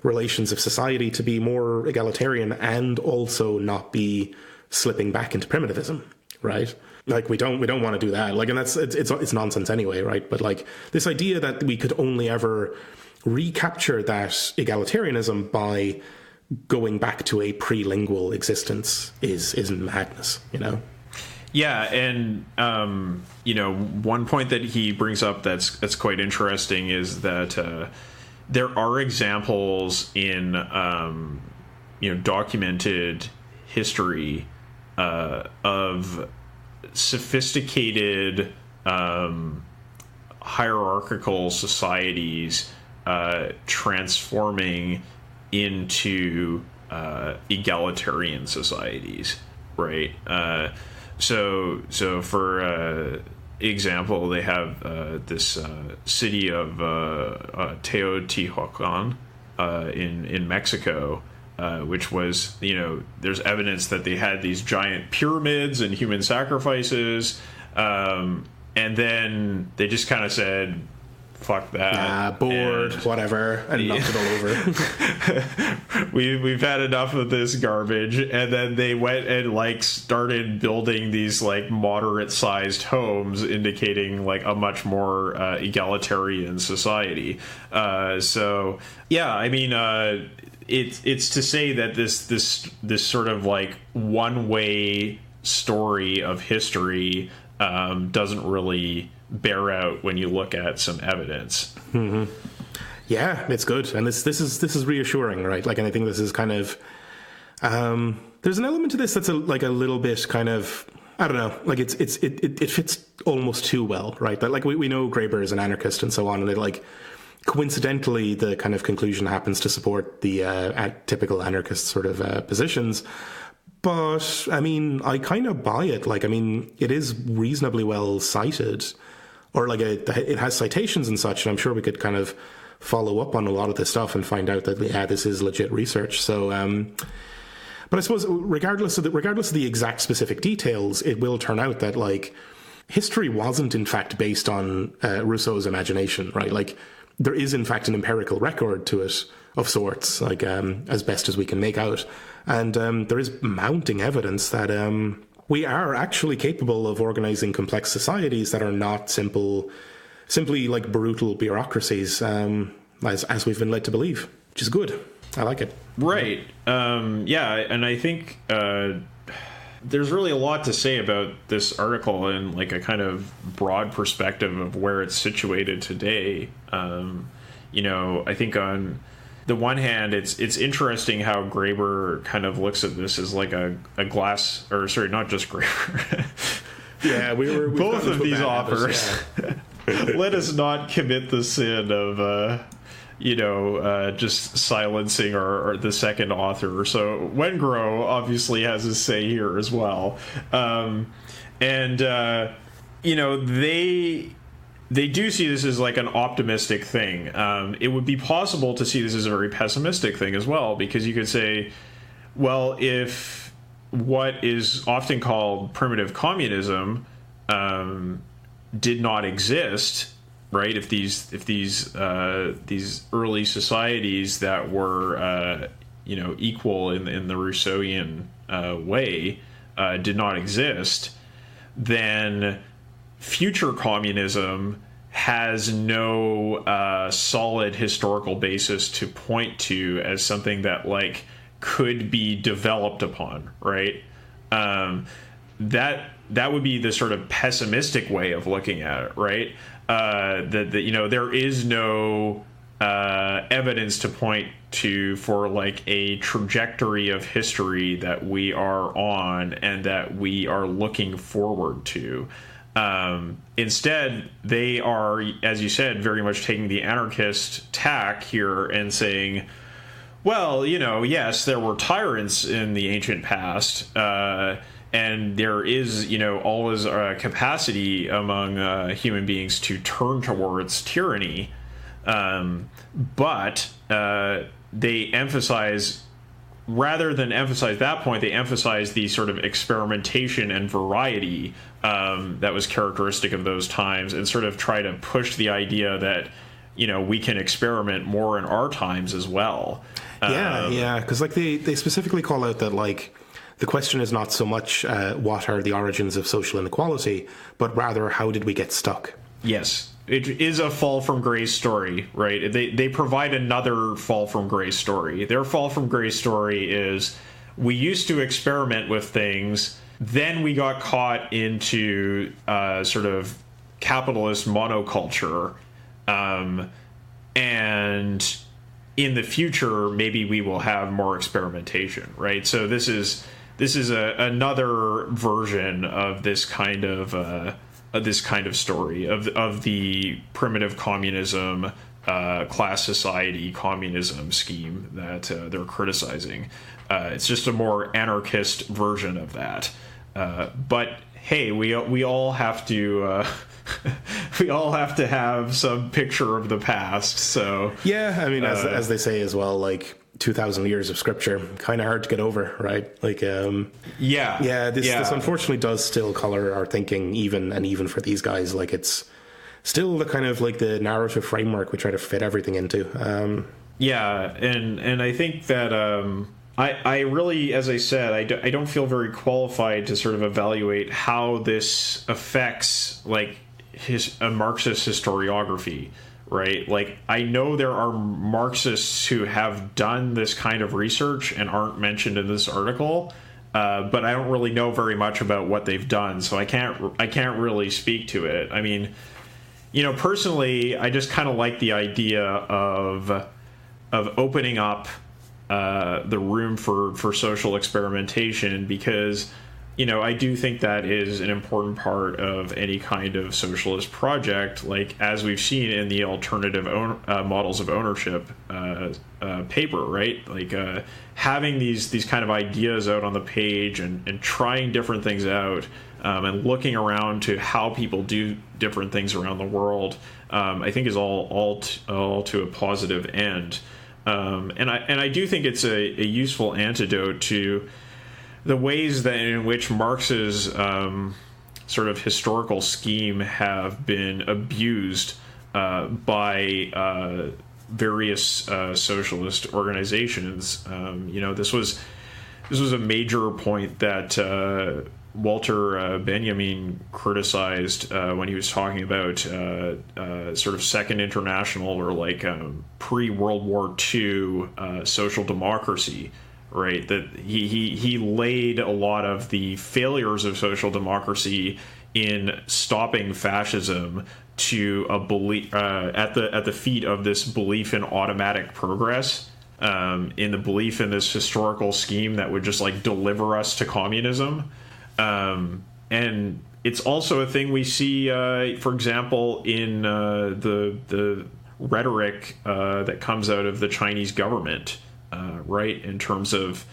relations of society to be more egalitarian and also not be slipping back into primitivism, right? Like we don't want to do that. Like, and it's nonsense anyway, right? But like this idea that we could only ever recapture that egalitarianism by going back to a pre-lingual existence is madness, you know? Yeah, and one point that he brings up that's quite interesting is that there are examples in documented history of sophisticated hierarchical societies transforming into egalitarian societies, right? So for example, they have this city of Teotihuacan in Mexico, which was, there's evidence that they had these giant pyramids and human sacrifices, and then they just kind of said, fuck that. Bored, whatever, and knocked it all over. We've had enough of this garbage, and then they went and like started building these like moderate-sized homes, indicating like a much more egalitarian society. So yeah, I mean, it's to say that this sort of like one-way story of history doesn't really bear out when you look at some evidence. Mm-hmm. Yeah, it's good, and this is reassuring, right? Like, and I think this is kind of there's an element to this that's like a little bit kind of, I don't know, like it fits almost too well, right? That like we know Graeber is an anarchist and so on, and it like coincidentally the kind of conclusion happens to support the typical anarchist sort of positions. But I mean, I kind of buy it. Like, I mean, it is reasonably well cited. Or like it has citations and such, and I'm sure we could kind of follow up on a lot of this stuff and find out that this is legit research. So, but I suppose regardless of the exact specific details, it will turn out that like history wasn't in fact based on Rousseau's imagination, right? Like there is in fact an empirical record to it of sorts, like as best as we can make out, and there is mounting evidence that we are actually capable of organizing complex societies that are not simply like brutal bureaucracies, as we've been led to believe, which is good. I like it. Right. Yeah, and I think there's really a lot to say about this article in like a kind of broad perspective of where it's situated today. I think on the one hand, it's interesting how Graeber kind of looks at this as like a glass, or sorry, not just Graeber. Yeah, we both of these authors. Yeah. Let us not commit the sin of just silencing or the second author. So Wengrow obviously has his say here as well, They do see this as like an optimistic thing. It would be possible to see this as a very pessimistic thing as well, because you could say, well, if what is often called primitive communism did not exist, right? If these early societies that were equal in the Rousseauian way did not exist, then future communism has no solid historical basis to point to as something that like could be developed upon, right? That would be the sort of pessimistic way of looking at it, right? That there is no evidence to point to for like a trajectory of history that we are on and that we are looking forward to. Instead, they are, as you said, very much taking the anarchist tack here and saying, well, yes, there were tyrants in the ancient past, and there is, always a capacity among human beings to turn towards tyranny. But they emphasize, rather than emphasize that point, they emphasize the sort of experimentation and variety that was characteristic of those times, and sort of try to push the idea that, we can experiment more in our times as well. Yeah, because like they specifically call out that like the question is not so much what are the origins of social inequality, but rather how did we get stuck? Yes, it is a fall from grace story, right? They provide another fall from grace story. Their fall from grace story is we used to experiment with things, then we got caught into sort of capitalist monoculture, and in the future maybe we will have more experimentation, right? So this is another version of this kind of story of the primitive communism, class society communism scheme that they're criticizing. It's just a more anarchist version of that. But hey, we all have to we all have to have some picture of the past. So yeah, I mean, as they say as well, like 2,000 years of scripture, kind of hard to get over, right? Like, this unfortunately does still color our thinking, even for these guys. Like, it's still the kind of like the narrative framework we try to fit everything into. Yeah, and I think that I really, as I said, I don't feel very qualified to sort of evaluate how this affects like a Marxist historiography, right? Like, I know there are Marxists who have done this kind of research and aren't mentioned in this article, but I don't really know very much about what they've done, so I can't really speak to it. I mean, personally, I just kind of like the idea of opening up the room for social experimentation, because I do think that is an important part of any kind of socialist project, like as we've seen in the alternative models of ownership paper, right? Like having these kind of ideas out on the page and trying different things out, and looking around to how people do different things around the world, I think is all to a positive end. And I do think it's a useful antidote to the ways that in which Marx's sort of historical scheme have been abused by various socialist organizations. This was a major point that Walter Benjamin criticized when he was talking about sort of Second International, or like pre-World War II social democracy, right? That he laid a lot of the failures of social democracy in stopping fascism to a belief at the feet of this belief in automatic progress, in the belief in this historical scheme that would just like deliver us to communism. And it's also a thing we see, for example, in the rhetoric that comes out of the Chinese government, right? In terms of,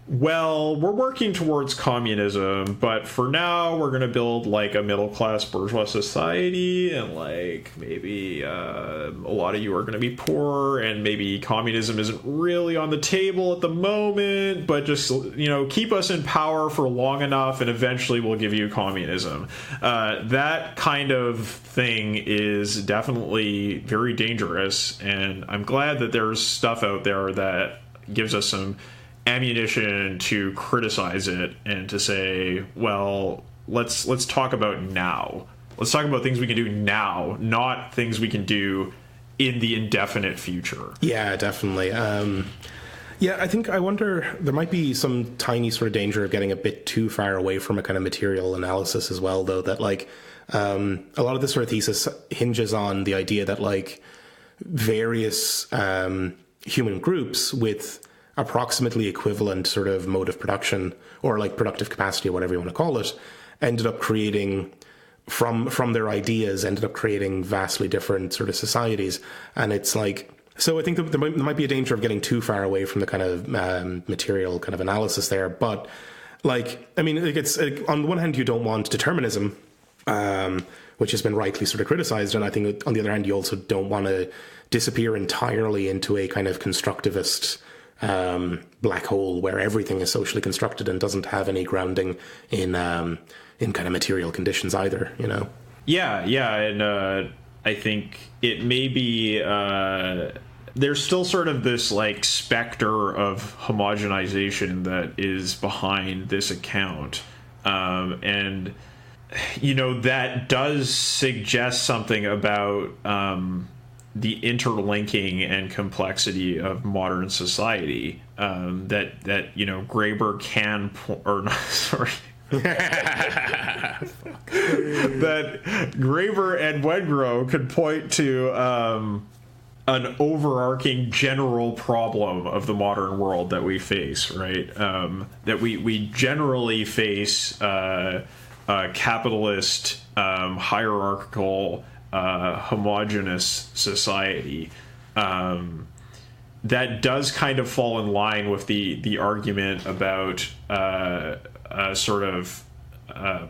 well, we're working towards communism, but for now we're going to build like a middle-class bourgeois society, and like maybe a lot of you are going to be poor, and maybe communism isn't really on the table at the moment, but just, keep us in power for long enough and eventually we'll give you communism. That kind of thing is definitely very dangerous, and I'm glad that there's stuff out there that gives us some ammunition to criticize it and to say, well, let's talk about now. Let's talk about things we can do now, not things we can do in the indefinite future. Yeah, definitely. I wonder, there might be some tiny sort of danger of getting a bit too far away from a kind of material analysis as well, though, that like a lot of this sort of thesis hinges on the idea that like various human groups with approximately equivalent sort of mode of production, or like productive capacity, or whatever you want to call it, ended up creating from their ideas, ended up creating vastly different sort of societies. And it's like, so I think that there might be a danger of getting too far away from the kind of material kind of analysis there. But like, I mean, it's on the one hand, you don't want determinism, which has been rightly sort of criticized. And I think on the other hand, you also don't want to disappear entirely into a kind of constructivist black hole where everything is socially constructed and doesn't have any grounding in kind of material conditions either, Yeah, and I think it may be there's still sort of this like specter of homogenization that is behind this account, and that does suggest something about the interlinking and complexity of modern society, that Graeber can that Graeber and Wengrow could point to an overarching general problem of the modern world that we face, right? That we generally face a capitalist, hierarchical, homogenous society that does kind of fall in line with the argument about a sort of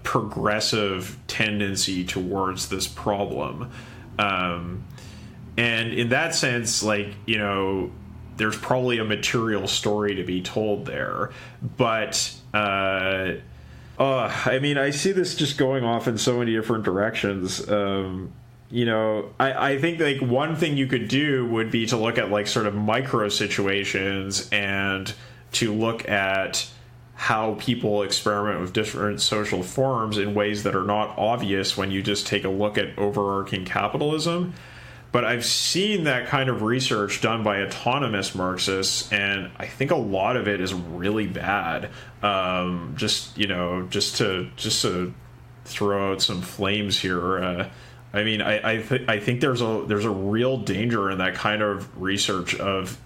progressive tendency towards this problem, and in that sense, like, there's probably a material story to be told there, but I mean, I see this just going off in so many different directions. I think like one thing you could do would be to look at like sort of micro situations and to look at how people experiment with different social forms in ways that are not obvious when you just take a look at overarching capitalism. But I've seen that kind of research done by autonomous Marxists, and I think a lot of it is really bad. Just to throw out some flames here. I think there's a real danger in that kind of research of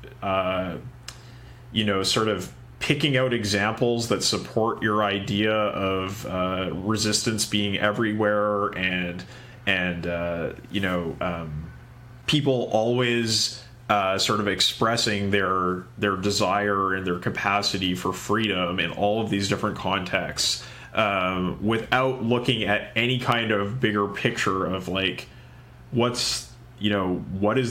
sort of picking out examples that support your idea of resistance being everywhere and people always sort of expressing their desire and their capacity for freedom in all of these different contexts, without looking at any kind of bigger picture of like what is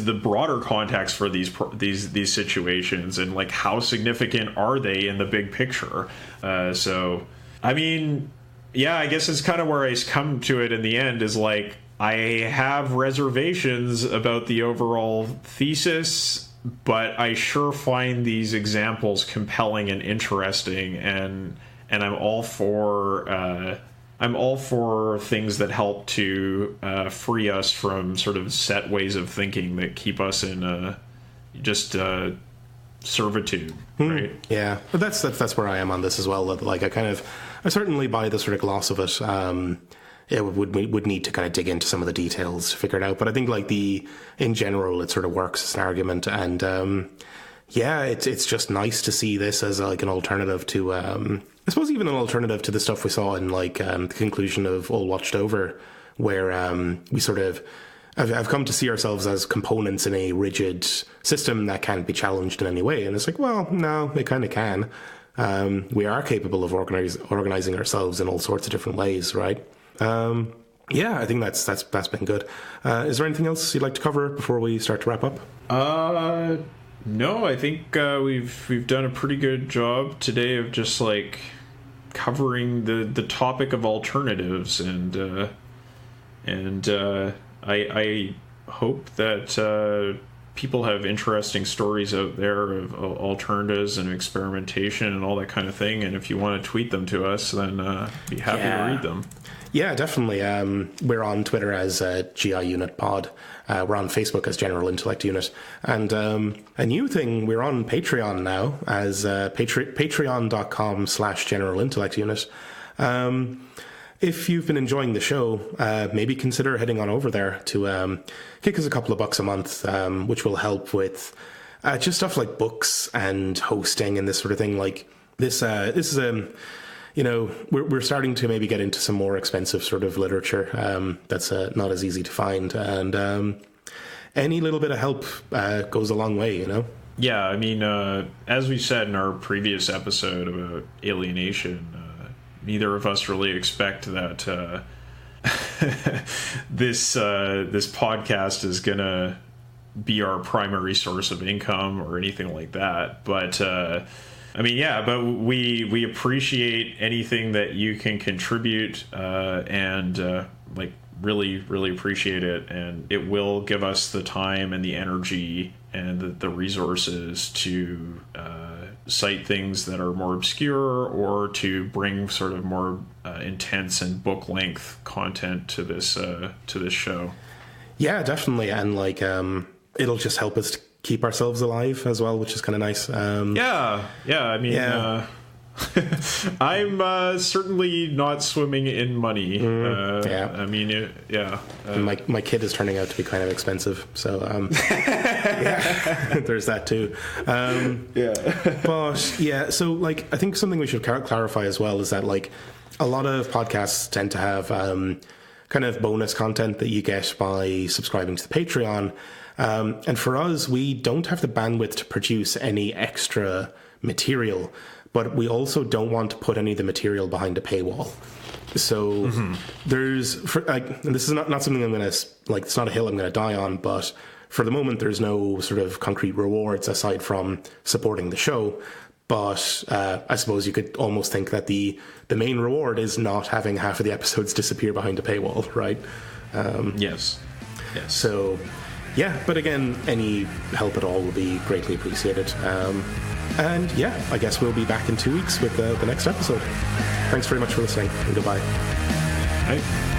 the broader context for these situations, and like how significant are they in the big picture. So I mean, yeah, I guess it's kind of where I come to it in the end is like I have reservations about the overall thesis, but I sure find these examples compelling and interesting, and I'm all for things that help to free us from sort of set ways of thinking that keep us in servitude, right? Yeah, but that's where I am on this as well. Like I certainly buy the sort of gloss of it. It would need to kind of dig into some of the details to figure it out. But I think like in general, it sort of works as an argument. And it's just nice to see this as like an alternative to, I suppose even an alternative to the stuff we saw in like the conclusion of All Watched Over, where we sort of have come to see ourselves as components in a rigid system that can't be challenged in any way. And it's like, well, no, it kind of can. We are capable of organizing ourselves in all sorts of different ways, right? I think that's been good. Is there anything else you'd like to cover before we start to wrap up? No, I think we've done a pretty good job today of just like covering the topic of alternatives, and I hope that people have interesting stories out there of alternatives and experimentation and all that kind of thing. And if you want to tweet them to us, then be happy to read them. Yeah, definitely. We're on Twitter as GI Unit Pod. We're on Facebook as General Intellect Unit. And a new thing, we're on Patreon now as patreon.com/General Intellect Unit. If you've been enjoying the show, maybe consider heading on over there to kick us a couple of bucks a month, which will help with just stuff like books and hosting and this sort of thing. Like this is we're starting to maybe get into some more expensive sort of literature that's not as easy to find, and any little bit of help goes a long way, Yeah, I mean, as we said in our previous episode about alienation, neither of us really expect that this podcast is gonna be our primary source of income or anything like that, but but we appreciate anything that you can contribute, and really, really appreciate it. And it will give us the time and the energy and the resources to cite things that are more obscure, or to bring sort of more intense and book length content to this show. Yeah, definitely. And it'll just help us to keep ourselves alive as well, which is kind of nice. I mean, I'm certainly not swimming in money. I mean, my kid is turning out to be kind of expensive, so there's that too. So I think something we should clarify as well is that a lot of podcasts tend to have kind of bonus content that you get by subscribing to the Patreon. And for us, we don't have the bandwidth to produce any extra material, but we also don't want to put any of the material behind a paywall. So there's, and this is not something I'm going to, it's not a hill I'm going to die on, but for the moment, there's no sort of concrete rewards aside from supporting the show. But I suppose you could almost think that the main reward is not having half of the episodes disappear behind a paywall, right? Yes. Yes. So, yeah, but again, any help at all will be greatly appreciated. And yeah, I guess we'll be back in 2 weeks with the next episode. Thanks very much for listening, and goodbye. Bye.